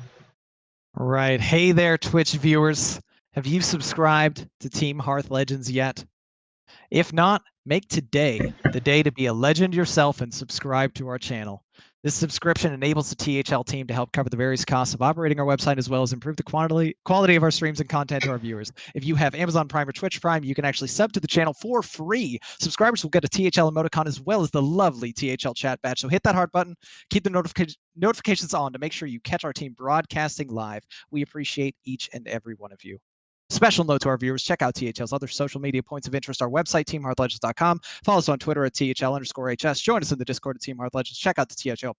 Right. Hey there, Twitch viewers. Have you subscribed to Team Hearth Legends yet? If not, make today the day to be a legend yourself and subscribe to our channel. This subscription enables the THL team to help cover the various costs of operating our website as well as improve the quality of our streams and content to our viewers. If you have Amazon Prime or Twitch Prime, you can actually sub to the channel for free. Subscribers will get a THL emoticon as well as the lovely THL chat badge. So hit that heart button, keep the notifications on to make sure you catch our team broadcasting live. We appreciate each and every one of you. Special note to our viewers, check out THL's other social media points of interest, our website, teamhearthlegends.com. Follow us on Twitter at THL_HS. Join us in the Discord at Team Hearth Legends. Check out the THL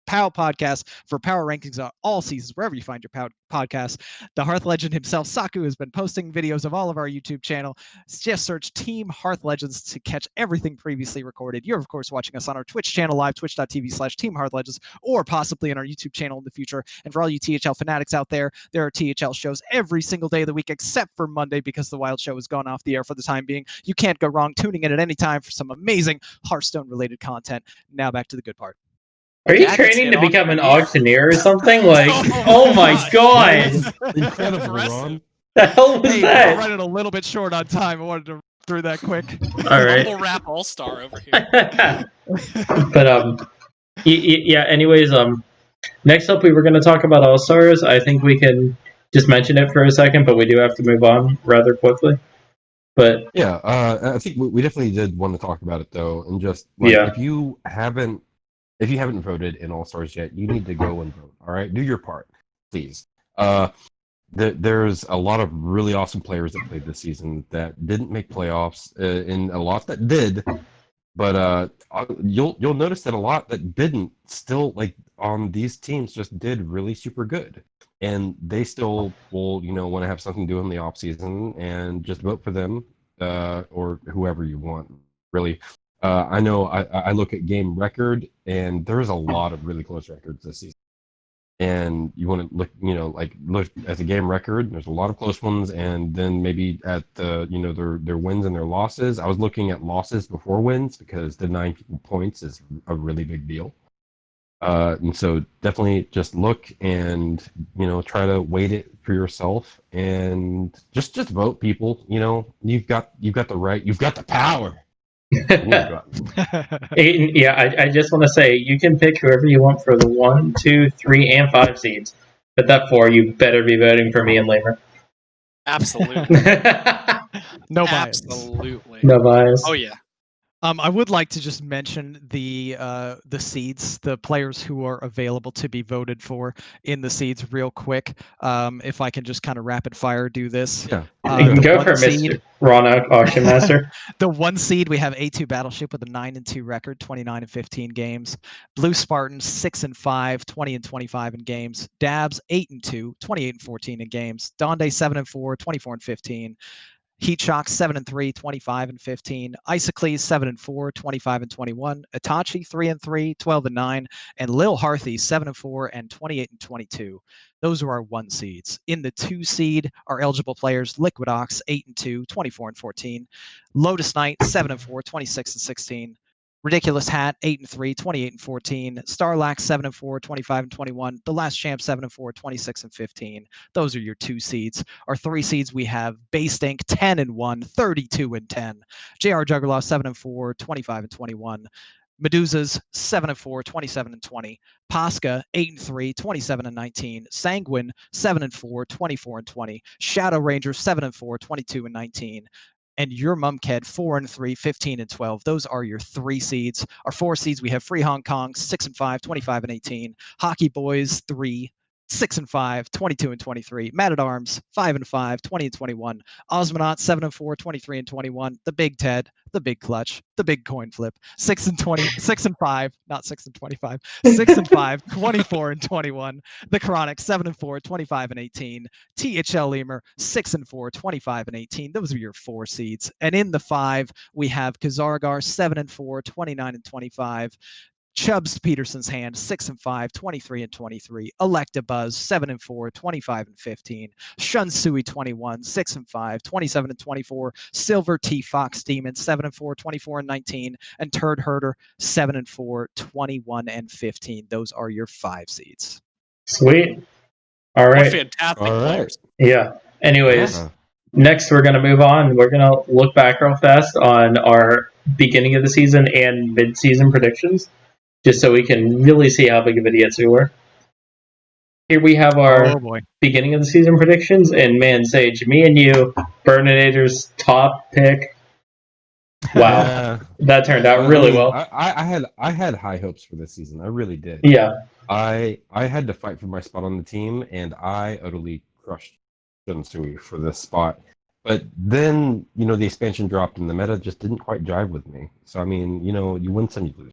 POW podcast for power rankings on all seasons, wherever you find your podcast. The Hearth Legend himself, Saku, has been posting videos of all of our YouTube channel. Just search Team Hearth Legends to catch everything previously recorded. You're, of course, watching us on our Twitch channel live, twitch.tv/Team Hearth Legends, or possibly in our YouTube channel in the future. And for all you THL fanatics out there, there are THL shows every single day of the week, except for Monday, because the Wild Show has gone off the air for the time being. You can't go wrong tuning in at any time for some amazing Hearthstone-related content. Now back to the good part. Are you training to become an auctioneer or something? Like, oh my god! Incredible, Ron. The hell was Hey, that? we're running a little bit short on time. I wanted to through that quick. All right. Rumble Rap All-Star over here. But yeah. Anyways, next up we were going to talk about All Stars. I think we can just mention it for a second, but we do have to move on rather quickly. But yeah, I think we definitely did want to talk about it though, and just like, if you haven't voted in All Stars yet, you need to go and vote. All right, do your part, please. There's a lot of really awesome players that played this season that didn't make playoffs, and a lot that did. But you'll notice that a lot that didn't still, like, on these teams, just did really super good, and they still will want to have something to do in the off season and just vote for them or whoever you want, really. I know I look at game record, and there's a lot of really close records this season. And you want to look, look at the game record. There's a lot of close ones, and then maybe at the, their wins and their losses. I was looking at losses before wins because the 9 points is a really big deal. And so definitely just look and try to weight it for yourself, and just vote, people. You've got the right, you've got the power. Aiden, yeah, I just want to say you can pick whoever you want for the 1, 2, 3, and 5 seeds, but that 4 you better be voting for me and Leumer. Absolutely. No bias. Absolutely. No bias. Oh yeah. I would like to just mention the seeds, the players who are available to be voted for in the seeds real quick. If I can just kind of rapid fire do this. Yeah. You can go for Mr. Ron Auction Master. The 1 seed, we have A2 Battleship with a 9-2 record, 29-15 games. Blue Spartans 6-5, 20-25 in games. Dabs 8-2, 28-14 in games. Donde 7-4, 24-15. Heat Shock 7-3, 25-15. Isocles 7-4, 25-21. Itachi 3-3, 12-9, and Lil Harthy 7-4 and 28-22. Those are our 1 seeds. In the 2 seed, our eligible players: Liquid Ox 8-2, 24-14. Lotus Knight 7-4, 26-16. Ridiculous Hat 8-3, 28-14. Starlax 7-4, 25-21. The Last Champ 7-4, 26-15. Those are your 2 seeds. Our 3 seeds, we have Base Ink 10-1, 32-10. JR Juggernaut 7-4, 25-21. Medusas 7-4, 27-20. Pasca 8-3, 27-19. Sanguine 7-4, 24-20. Shadow Ranger 7-4, 22-19. And your Mumked 4-3, 15-12. Those are your 3 seeds. Our 4 seeds, we have Free Hong Kong 6-5, 25-18. Hockey Boys 3, 6-5, 22-23. Mad at Arms 5-5, 20-21. Osmonaut 7-4, 23-21. The Big Ted, the Big Clutch, the Big Coin Flip 6-5, not 6-25. 6-5, 24-21. The Chronic 7-4, 25-18. THL Leumer 6-4, 25-18. Those are your 4 seeds. And in the 5, we have Kazargar 7-4, 29-25. Chubbs Peterson's Hand 6-5, 23-23. Electabuzz 7-4, 25-15. Shunsui 21, 6-5, 27-24. Silver T Fox Demon 7-4, 24-19. And Turd Herder 7-4, 21-15. Those are your 5 seeds. Sweet. All right. What fantastic players. Yeah. Anyways, next we're going to move on. We're going to look back real fast on our beginning of the season and mid-season predictions. just so we can really see how big of idiots we were. Here we have our Oh boy. beginning of the season predictions, and man, Sage, me and you, Burninator's top pick. Wow, Yeah. that turned out I really mean, well. I had high hopes for this season. I really did. Yeah, I had to fight for my spot on the team, and I utterly crushed Shunsui for this spot. But then, the expansion dropped, and the meta just didn't quite jive with me. So, I mean, you win some, you lose.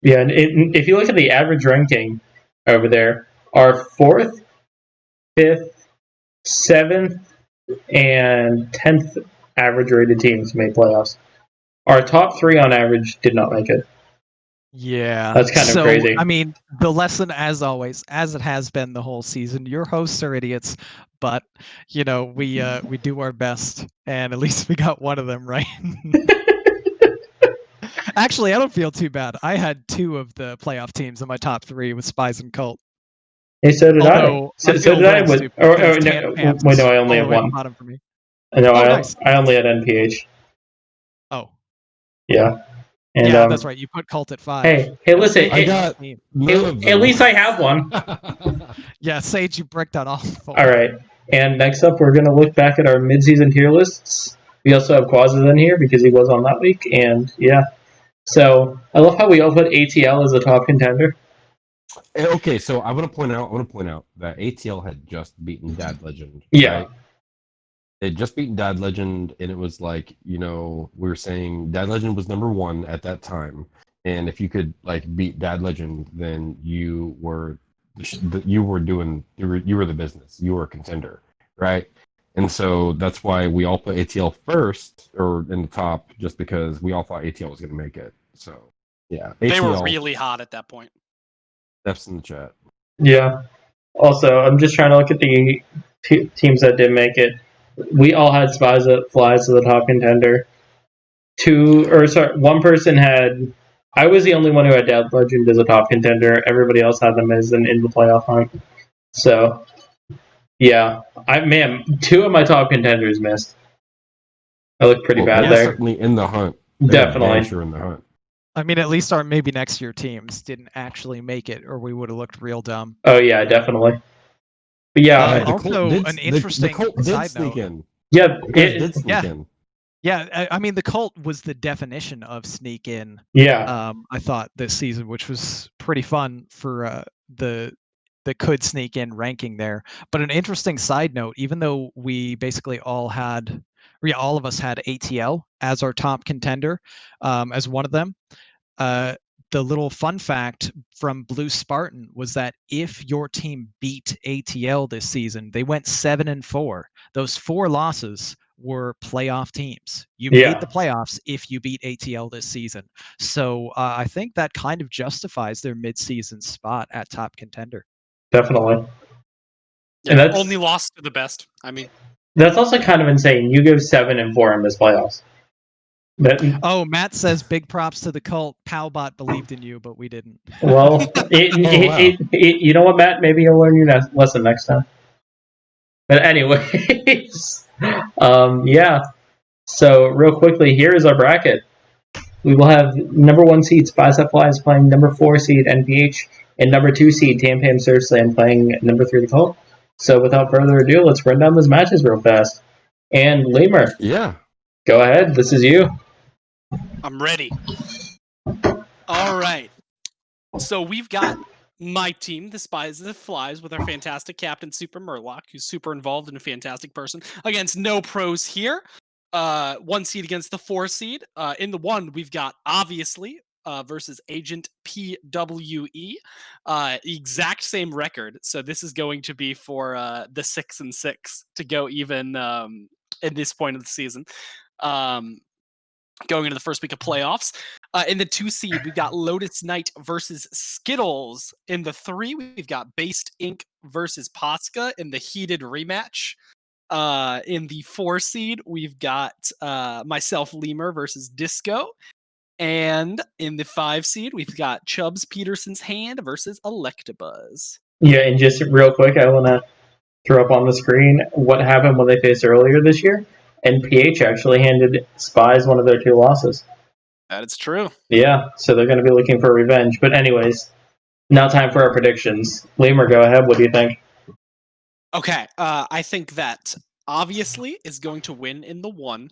yeah. And if you look at the average ranking over there, our 4th, 5th, 7th, and 10th average rated teams made playoffs. Our top 3 on average did not make it. Yeah. That's kind of crazy. I mean, the lesson, as always, as it has been the whole season, your hosts are idiots, but we do our best, and at least we got one of them right. Actually, I don't feel too bad. I had 2 of the playoff teams in my top 3 with Spies and Cult. Hey, so did Although, I. I So feel did I. real With, stupid or because no, Tan Pants wait, no, I all only the have way at the one. bottom for me. No, Oh, nice. I only had NPH. Oh, Yeah. And, yeah, that's right. You put Cult at 5. Hey, listen. I got none of them. At least I have one. Yeah, Sage, you bricked on all 4. All right. And next up, we're going to look back at our mid-season tier lists. We also have Quazza in here because he was on that week. And, yeah. So, I love how we all put ATL as a top contender. Okay, so I want to point out that ATL had just beaten Dad Legend. Yeah. Right? They'd just beaten Dad Legend, and it was like, we were saying Dad Legend was number 1 at that time. And if you could beat Dad Legend, then you were the business. You were a contender, right? And so that's why we all put ATL first or in the top, just because we all thought ATL was going to make it. So yeah, ATL, They were really hot at that point. F's in the chat. Yeah. Also, I'm just trying to look at the teams that did make it. We all had Spies that flies as the top contender. One person had. I was the only one who had Dad Legend as a top contender. Everybody else had them as in the playoff hunt. So, yeah, 2 of my top contenders missed. I looked pretty bad there. Certainly in the hunt. Definitely. Sure in the hunt. I mean, at least our maybe next year teams didn't actually make it, or we would have looked real dumb. Oh yeah, definitely. But yeah, an interesting the Colt did side sneak note. in. Yeah, It did sneak in. Yeah, I mean, the Cult was the definition of sneak in. Yeah. I thought this season, which was pretty fun for the could sneak in ranking there. But an interesting side note, even though we basically all of us had ATL as our top contender, as one of them. The little fun fact from Blue Spartan was that if your team beat ATL this season, they went 7-4. Those 4 losses were playoff teams. You made the playoffs if you beat ATL this season. So I think that kind of justifies their mid-season spot at top contender. Definitely. Yeah, and that's only lost to the best. I mean, that's also kind of insane. You go 7-4 in this playoffs. Oh, Matt says big props to the Cult. Powbot believed in you, but we didn't. Well, you know what, Matt? Maybe you'll learn your lesson next time. But anyways, yeah. So real quickly, here is our bracket. We will have number 1 seed Spies That Flies playing number 4 seed NPH, and number 2 seed Tam Pam Surf Slam playing number 3 the Cult. So without further ado, let's run down those matches real fast. And Leumer, Yeah. go ahead. This is you. I'm ready. All right. So we've got my team, the Spies That Flies, with our fantastic captain, Super Murloc, who's super involved and a fantastic person, against no pros here. 1 seed against the 4 seed. In the 1, we've got, obviously, versus Agent PWE. Exact same record. So this is going to be for the 6-6 to go even at this point of the season. Going into the first week of playoffs. In the 2 seed, we've got Lotus Knight versus Skittles. In the 3, we've got Based Inc. versus Posca in the heated rematch. In the 4 seed, we've got myself, Leumer versus Disco. And in the 5 seed, we've got Chubbs Peterson's Hand versus Electabuzz. Yeah, and just real quick, I want to throw up on the screen what happened when they faced earlier this year. And PH actually handed Spies one of their 2 losses. That is true. Yeah, so they're going to be looking for revenge. But anyways, now time for our predictions. Leumer, go ahead. What do you think? Okay, I think that obviously is going to win in the 1.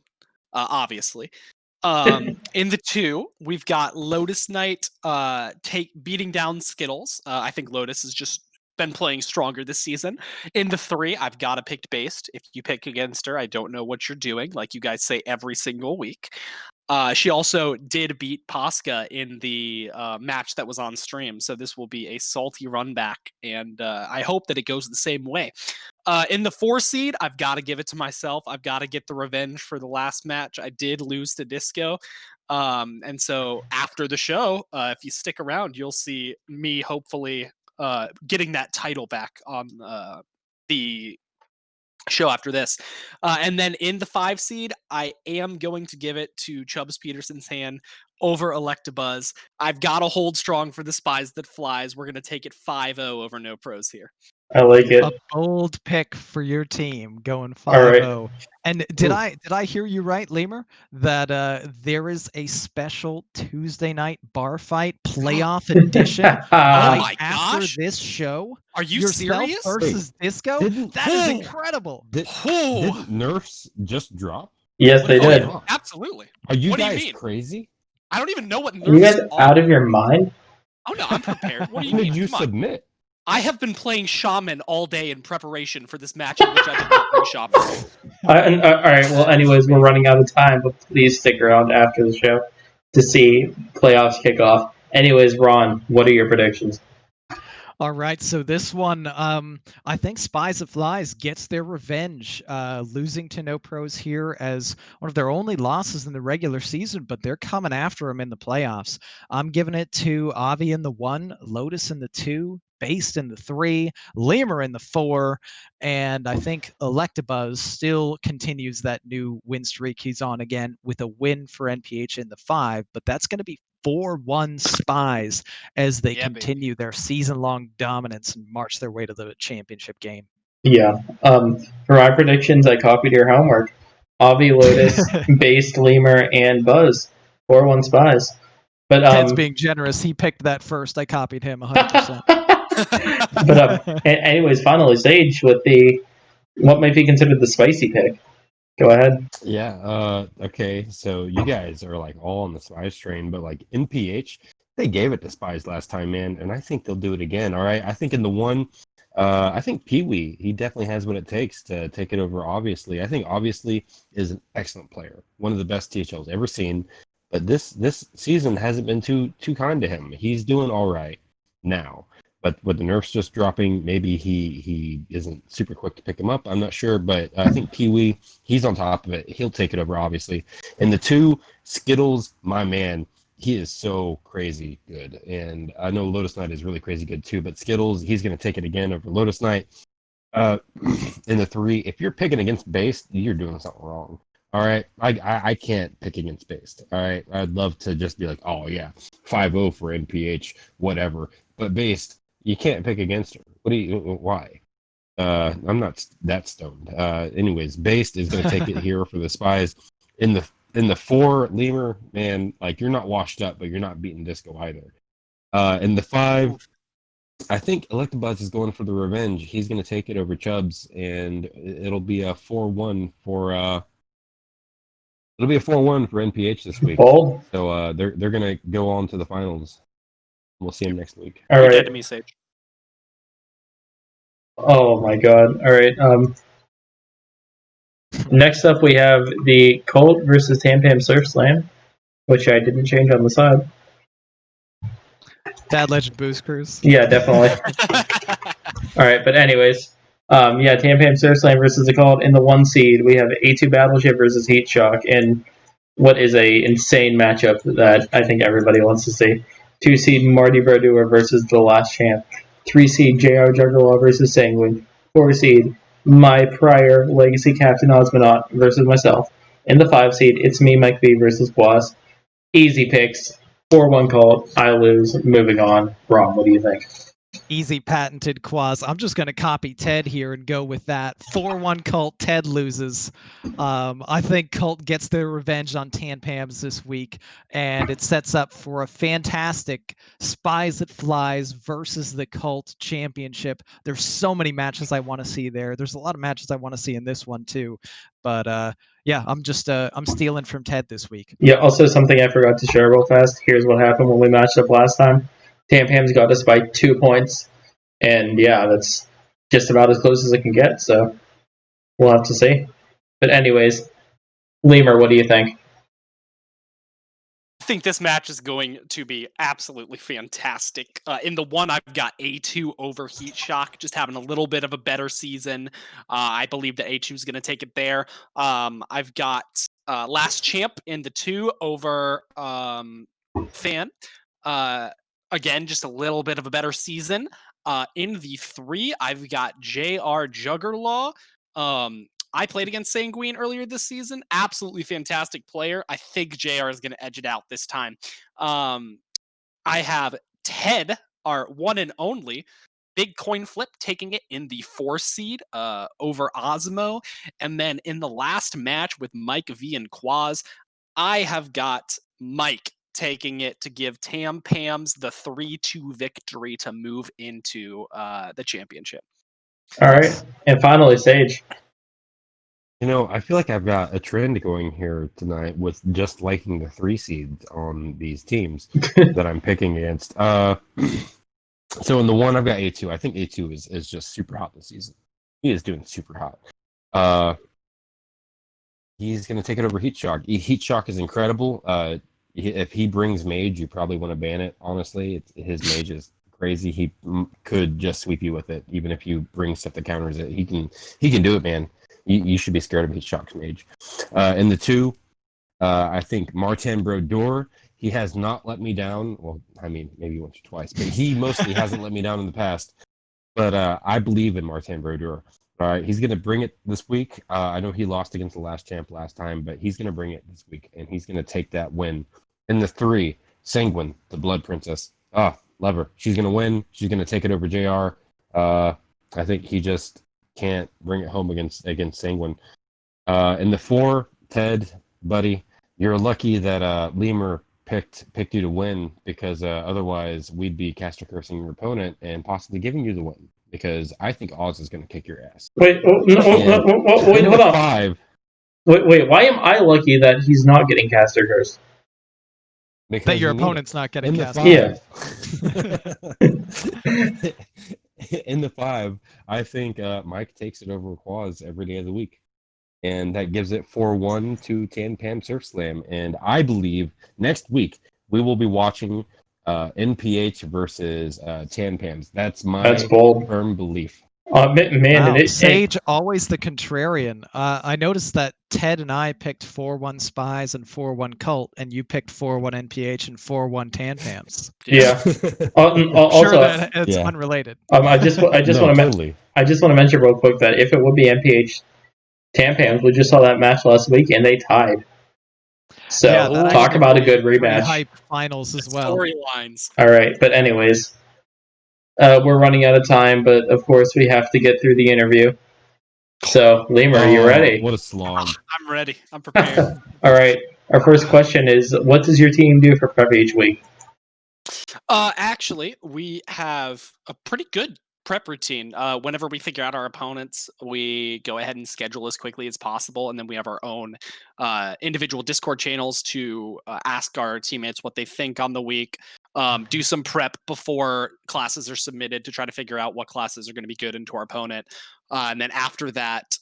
Obviously. In the 2, we've got Lotus Knight beating down Skittles. I think Lotus has just been playing stronger this season. In the 3, I've got to pick Based. If you pick against her, I don't know what you're doing, like you guys say every single week. She also did beat Pasca in the match that was on stream, so this will be a salty run back, and I hope that it goes the same way. In the 4 seed, I've got to give it to myself. I've got to get the revenge for the last match. I did lose to Disco. And so after the show, if you stick around, you'll see me hopefully getting that title back on the show after this. And then in the 5 seed, I am going to give it to Chubbs Peterson's hand over Electabuzz. I've got to hold strong for the Spies That Flies. We're going to take it 5-0 over No Pros here. I like it. A bold pick for your team, going 5-0. All right. And did I hear you right, Leumer? That there is a special Tuesday night bar fight playoff edition my after gosh. this show? Are you Yourself serious? versus Disco? That is incredible. Didn't Nerfs just drop? Yes, they did. Yeah, absolutely. Are you What do you guys mean? crazy? I don't even know what Are you guys Nerfs out of your mind? Oh no, I'm prepared. What do you When mean? did you Come on. submit? I have been playing Shaman all day in preparation for this match in which I did not play Shaman. All right. Well, anyways, we're running out of time, but please stick around after the show to see playoffs kick off. Anyways, Ron, what are your predictions? All right, so this one, I think Spies That Flies gets their revenge, losing to No Pros here as one of their only losses in the regular season, but they're coming after them in the playoffs. I'm giving it to Avi in the 1, Lotus in the 2, Based in the 3, Leumer in the 4, and I think Electabuzz still continues that new win streak he's on again with a win for NPH in the 5, but that's going to be 4-1 Spies as they continue their season-long dominance and march their way to the championship game. Yeah. For my predictions, I copied your homework. Avi, Lotus, Based, Leumer, and Buzz. 4-1 Spies. But Ted's being generous. He picked that first. I copied him 100%. But anyways, finally, Sage with what might be considered the spicy pick. Go ahead. Yeah, okay, so you guys are like all on the Spies train, but like NPH, they gave it to Spies last time, man, and I think they'll do it again, all right? I think in the 1, I think Pee-wee, he definitely has what it takes to take it over, obviously. I think obviously is an excellent player, one of the best THL's ever seen, but this season hasn't been too kind to him. He's doing all right now. But with the Nerfs just dropping, maybe he isn't super quick to pick him up. I'm not sure, but I think Pee-wee, he's on top of it. He'll take it over, obviously. And the 2, Skittles, my man, he is so crazy good. And I know Lotus Knight is really crazy good too, but Skittles, he's going to take it again over Lotus Knight. In the 3, if you're picking against Based, you're doing something wrong. All right, I can't pick against Based. All right, I'd love to just be like, oh yeah, 5-0 for NPH, whatever. But Based, you can't pick against her. Why? I'm not that stoned. Anyways, Based is going to take it here for the Spies. In the 4, Leumer, man, like you're not washed up, but you're not beating Disco either. In the 5, I think Electabuzz is going for the revenge. He's going to take it over Chubbs, and it'll be a 4-1 for NPH this week. Bold. So they're going to go on to the finals. We'll see him next week. All right. Dead to me, Sage. Oh my god. All right. Next up, we have the Colt versus Tam Tam Surf Slam, which I didn't change on the side. Dad Legend Boost Cruise. Yeah, definitely. All right, but anyways, Tam Tam Surf Slam versus the Colt. In the 1 seed, we have A2 Battleship versus Heat Shock in what is a insane matchup that I think everybody wants to see. 2 seed Marty Brodeur versus the Last Champ. 3 seed JR Juggalo versus Sanguine. 4 seed my prior Legacy Captain Osmonaut versus myself. In the 5 seed, it's me, Mike B versus Bois. Easy picks. 4-1 Colt. I lose. Moving on. Ron, what do you think? Easy patented Quaz. I'm just going to copy Ted here and go with that. 4-1 Cult. Ted loses. I think Cult gets their revenge on Tan Pams this week, and it sets up for a fantastic Spies That Flies versus the Cult championship. There's so many matches I want to see there. There's a lot of matches I want to see in this one too. But yeah, I'm stealing from Ted this week. Yeah, also something I forgot to share real fast. Here's what happened when we matched up last time. Tam Pam's got us by 2 points. And yeah, that's just about as close as it can get, so we'll have to see. But anyways, Leumer, what do you think? I think this match is going to be absolutely fantastic. In the one, I've got A2 over Heat Shock, just having a little bit of a better season. I believe that A2 is going to take it there. I've got Last Champ in the 2 over Fan. Again, just a little bit of a better season. In the 3, I've got JR Juggerlaw. I played against Sanguine earlier this season. Absolutely fantastic player. I think JR is going to edge it out this time. I have Ted, our one and only, big coin flip, taking it in the 4 seed over Osmo. And then in the last match with Mike V and Quaz, I have got Mike taking it to give Tam Pams the 3-2 victory to move into the championship. All right. And finally, Sage. You know, I feel like I've got a trend going here tonight with just liking the 3 seeds on these teams that I'm picking against. So in the 1, I've got A2. I think A2 is just super hot this season. He is doing super hot. He's going to take it over Heat Shock. Heat Shock is incredible. If he brings Mage, you probably want to ban it, honestly. His Mage is crazy. He could just sweep you with it, even if you bring stuff that counters it. He can do it, man. You should be scared of Heat Shock's Mage. In the 2, I think Martin Brodeur, he has not let me down. Well, I mean, maybe once or twice, but he mostly hasn't let me down in the past. But I believe in Martin Brodeur. All right, he's going to bring it this week. I know he lost against the last champ last time, but he's going to bring it this week, and he's going to take that win. In the 3, Sanguine, the Blood Princess. Love her. She's going to win. She's going to take it over JR. I think he just can't bring it home against Sanguine. In the 4, Ted, buddy, you're lucky that Leumer picked you to win, because otherwise we'd be caster cursing your opponent and possibly giving you the win, because I think Oz is going to kick your ass. Wait, wait, hold on. 5, Wait, why am I lucky that he's not getting caster curse? That your opponent's not getting cast. Yeah. In the 5, I think Mike takes it over Quaz every day of the week. And that gives it 4-1 to Tan Pam Surf Slam. And I believe next week we will be watching NPH versus Tan Pams. That's bold. Firm belief. Man, wow. Sage, always the contrarian. I noticed that Ted and I picked 4-1 Spies and 4-1 Cult, and you picked 4-1 NPH and 4-1 Tan Pams. Yeah. Also, sure that it's unrelated. I just want to mention real quick that if it would be NPH Tan Pams, we just saw that match last week, and they tied. So talk about a good rematch. Hype finals as well. Storylines. All right, but anyways. We're running out of time, but of course we have to get through the interview. So, Leumer, are you ready? What a slog. I'm ready. I'm prepared. All right. Our first question is, what does your team do for prep each week? Actually, we have a pretty good prep routine. Whenever we figure out our opponents, we go ahead and schedule as quickly as possible, and then we have our own individual Discord channels to ask our teammates what they think on the week. Do some prep before classes are submitted to try to figure out what classes are going to be good into our opponent. And then after that,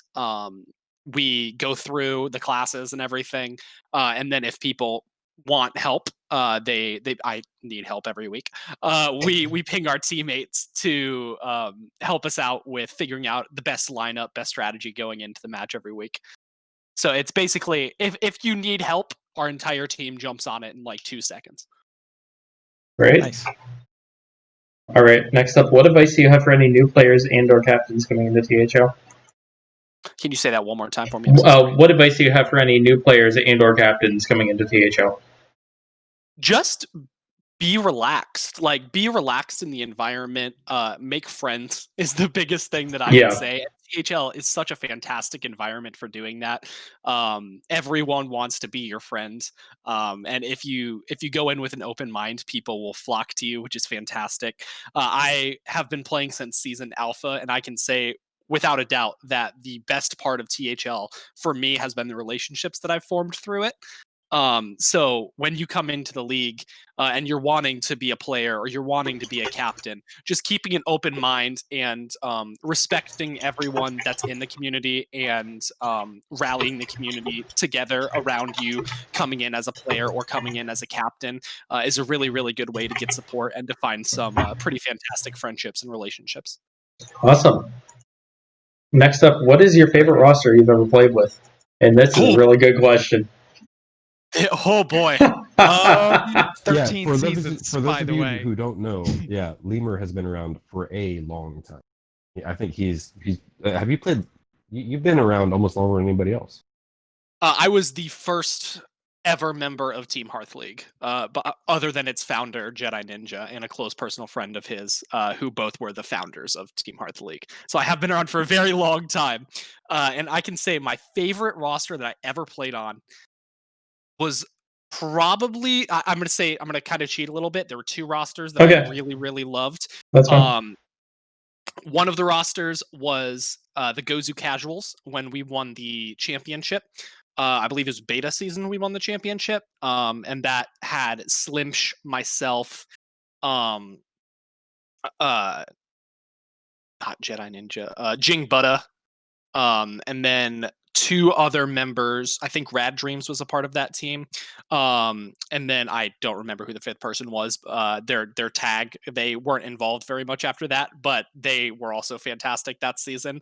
we go through the classes and everything. And then if people want help, I need help every week. We ping our teammates to help us out with figuring out the best lineup, best strategy going into the match every week. So it's basically, if you need help, our entire team jumps on it in like 2 seconds. Great. Nice. All right. Next up, what advice do you have for any new players and/or captains coming into THL? Can you say that one more time for me? What advice do you have for any new players and/or captains coming into THL? Just be relaxed. Like, be relaxed in the environment. Make friends is the biggest thing that I would say. And THL is such a fantastic environment for doing that. Everyone wants to be your friend. And if you go in with an open mind, people will flock to you, which is fantastic. I have been playing since season alpha, and I can say without a doubt that the best part of THL for me has been the relationships that I've formed through it. So when you come into the league and you're wanting to be a player or you're wanting to be a captain, just keeping an open mind and respecting everyone that's in the community and rallying the community together around you coming in as a player or coming in as a captain is a really, really good way to get support and to find some pretty fantastic friendships and relationships. Awesome. Next up, what is your favorite roster you've ever played with? And this is a really good question. Oh boy. 13 for seasons, those by of the you way. who don't know, yeah, Leumer has been around for a long time. I think he's have you played? You've been around almost longer than anybody else. I was the first ever member of Team Hearth League, but other than its founder, Jedi Ninja, and a close personal friend of his, who both were the founders of Team Hearth League. So I have been around for a very long time. And I can say my favorite roster that I ever played on was probably, I'm going to kind of cheat a little bit. There were two rosters that I really, really loved. That's fine. One of the rosters was the Gozu Casuals when we won the championship. I believe it was beta season we won the championship. And that had Slimsh, myself, not Jedi Ninja, Jing Butta, and then two other members. I think Rad Dreams was a part of that team. And then I don't remember who the fifth person was. Their tag, they weren't involved very much after that, but they were also fantastic that season.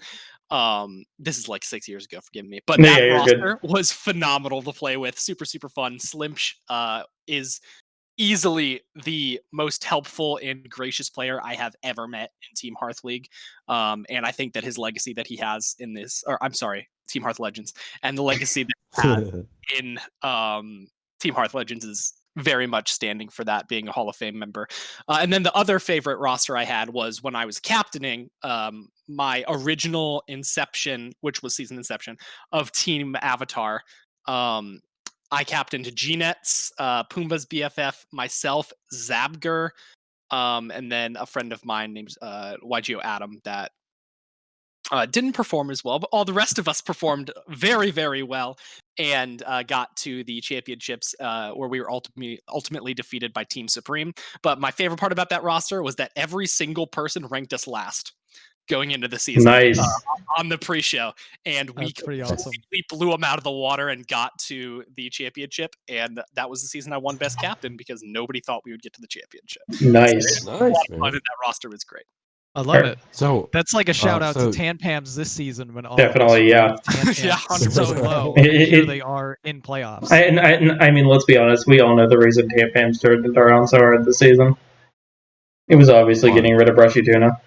This is like 6 years ago, forgive me. But that roster was phenomenal to play with. Super, super fun. Slimsh is easily the most helpful and gracious player I have ever met in Team Hearth League. And I think that his legacy that he has in this, or I'm sorry, Team Hearth Legends, and the legacy that he has in Team Hearth Legends is very much standing for that, being a Hall of Fame member. And then the other favorite roster I had was when I was captaining my original inception, which was season inception, of Team Avatar. I captained G-Nets, Pumbaa's BFF, myself, Zabger, and then a friend of mine named YGO Adam that didn't perform as well, but all the rest of us performed very, very well and got to the championships where we were ultimately defeated by Team Supreme. But my favorite part about that roster was that every single person ranked us last going into the season. Nice. On the pre-show, and we completely blew them out of the water and got to the championship, and that was the season I won Best Captain because nobody thought we would get to the championship. Nice. So nice, man. That roster was great. I love it. So that's like a shout out to Tanpams this season when all definitely, yeah, so low. Here they are in playoffs. I mean, let's be honest. We all know the reason Tanpams turned around so hard this season. It was obviously getting rid of Brushy Tuna.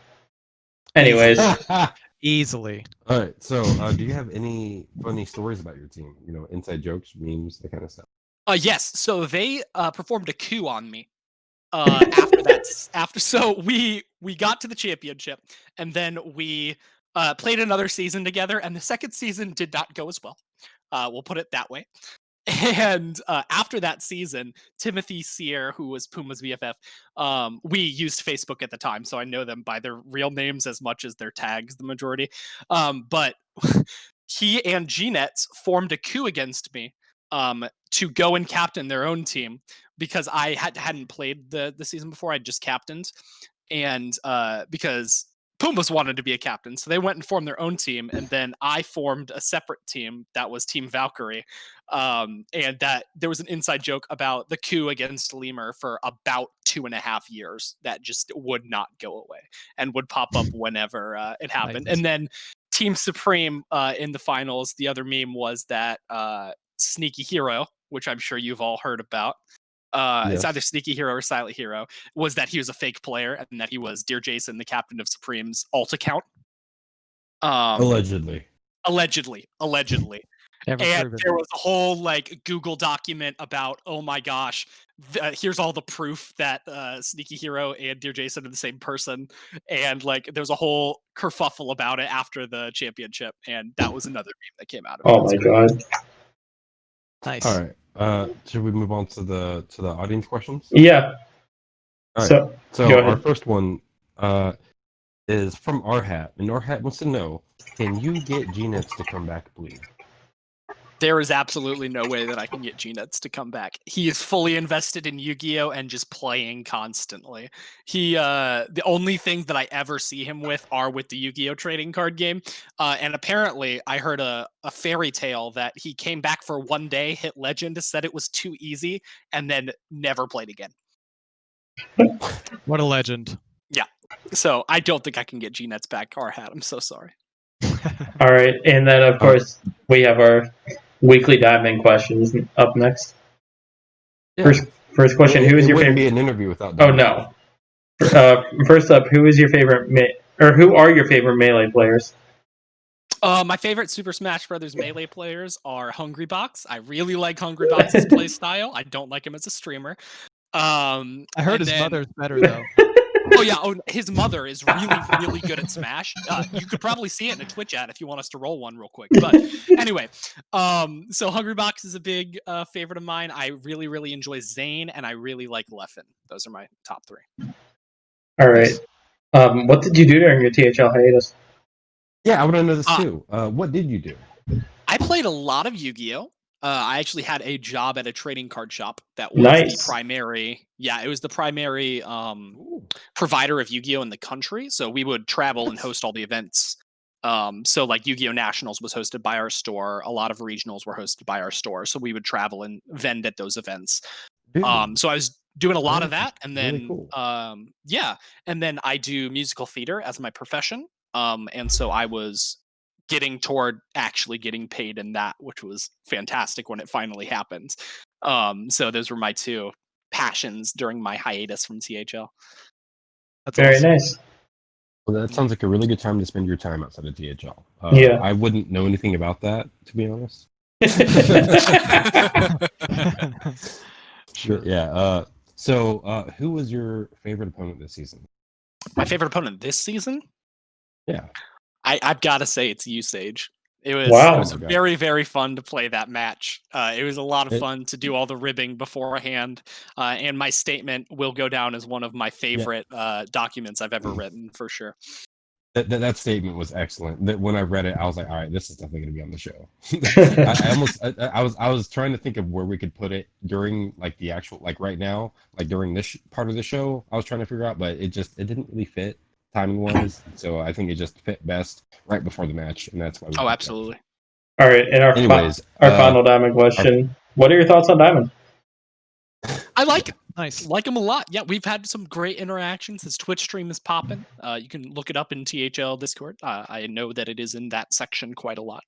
Anyways, easily. All right. So, do you have any funny stories about your team? You know, inside jokes, memes, that kind of stuff. Yes. So they performed a coup on me. After that, so we got to the championship, and then we played another season together, and the second season did not go as well. We'll put it that way. And after that season, Timothy Sear, who was Pumbaa's BFF, we used Facebook at the time, so I know them by their real names as much as their tags, the majority. But he and G-Nets formed a coup against me to go and captain their own team because I hadn't played the season before. I just captained, and because Pumbaa's wanted to be a captain, so they went and formed their own team, and then I formed a separate team that was Team Valkyrie, and that there was an inside joke about the coup against Leumer for about 2.5 years that just would not go away and would pop up whenever it happened. Nice. And then Team Supreme in the finals, the other meme was that Sneaky Hero, which I'm sure you've all heard about. It's either Sneaky Hero or Silent Hero, was that he was a fake player and that he was Dear Jason, the captain of Supreme's alt account. Allegedly. Allegedly. Never And proven. there was a whole like Google document about, oh my gosh, here's all the proof that Sneaky Hero and Dear Jason are the same person, and like there's a whole kerfuffle about it after the championship, and that was another meme that came out of it. Oh my god. Nice. All right. Should we move on to the audience questions? Yeah. All right. So So go our ahead. first one is from Arhat, and Arhat wants to know: can you get G-Nets to come back, please? There is absolutely no way that I can get G-Nuts to come back. He is fully invested in Yu-Gi-Oh! And just playing constantly. He the only things that I ever see him with are with the Yu-Gi-Oh! Trading card game. And apparently I heard a fairy tale that he came back for one day, hit Legend, said it was too easy, and then never played again. What a legend. Yeah. So I don't think I can get G-Nuts back, Arhat. I'm so sorry. All right, and then of course we have our weekly diamond questions up next. Yeah. First question: Who is your wouldn't favorite? be an interview without. Oh no. First up, who is your favorite or who are your favorite Melee players? My favorite Super Smash Brothers Melee players are Hungrybox. I really like Hungrybox's play style. I don't like him as a streamer. I heard his mother's better though. Oh yeah, his mother is really, really good at Smash. You could probably see it in a Twitch ad if you want us to roll one real quick. But anyway, so Hungrybox is a big favorite of mine. I really, really enjoy Zane, and I really like Leffen. Those are my top three. All right. What did you do during your THL hiatus? Yeah, I want to know this too. What did you do? I played a lot of Yu-Gi-Oh! I actually had a job at a trading card shop that was Nice. the primary. Yeah, it was the primary provider of Yu-Gi-Oh! In the country. So we would travel and host all the events. So like Yu-Gi-Oh! Nationals was hosted by our store. A lot of regionals were hosted by our store. So we would travel and vend at those events. Dude, So I was doing a lot of that, and then really cool. and then I do musical theater as my profession. And so I was getting toward actually getting paid in that, which was fantastic when it finally happened. So those were my two passions during my hiatus from THL. That's Very awesome. nice. Well, that sounds like a really good time to spend your time outside of THL. Yeah. I wouldn't know anything about that, to be honest. Sure. Yeah. So who was your favorite opponent this season? My favorite opponent this season? Yeah. I've got to say it's Usage. It was, Wow. it was Oh my God. very, very fun to play that match. It was a lot of fun to do all the ribbing beforehand. And my statement will go down as one of my favorite documents I've ever written, for sure. That statement was excellent. That when I read it, I was like, all right, this is definitely going to be on the show. I was trying to think of where we could put it during like the actual, like right now, like during this part of the show. I was trying to figure out, but it didn't really fit timing wise. So I think it just fit best right before the match, and that's why. Oh, absolutely. All right, and our final diamond question: What are your thoughts on Diamond? I like him. Nice. Like him a lot. Yeah, we've had some great interactions. His Twitch stream is popping. You can look it up in THL Discord. I know that it is in that section quite a lot.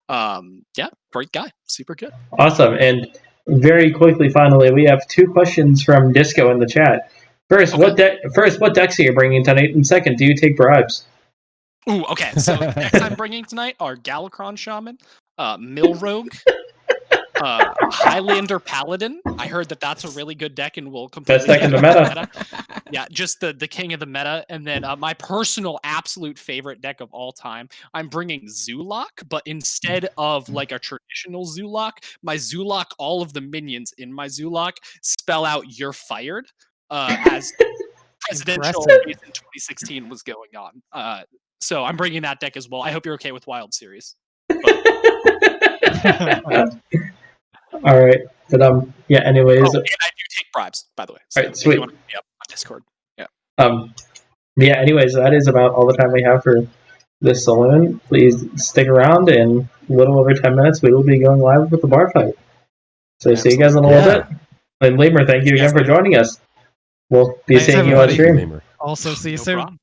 Yeah, great guy. Super good. Awesome. And very quickly, finally, we have two questions from Disco in the chat. First, Okay. what decks are you bringing tonight? And second, do you take bribes? Ooh, okay. So decks I'm bringing tonight are Galakron Shaman, Mill Rogue, Highlander Paladin. I heard that that's a really good deck and will completely Best deck in the meta. Yeah, just the king of the meta. And then my personal absolute favorite deck of all time, I'm bringing Zulok, but instead of like a traditional Zulok, my Zulok, all of the minions in my Zulok spell out "You're fired" as presidential race in 2016 was going on. So I'm bringing that deck as well. I hope you're okay with Wild Series. All right, but yeah. Anyways, and I do take bribes, by the way. So all right, sweet. If you want to be up on Discord. Yeah. Yeah. Anyways, that is about all the time we have for this saloon. Please stick around. In a little over 10 minutes, we will be going live with the bar fight. So see you guys in a little bit. And Leumer, thank you again for joining us. We'll be Thanks, seeing you on everybody. stream. Also, see you soon. problem.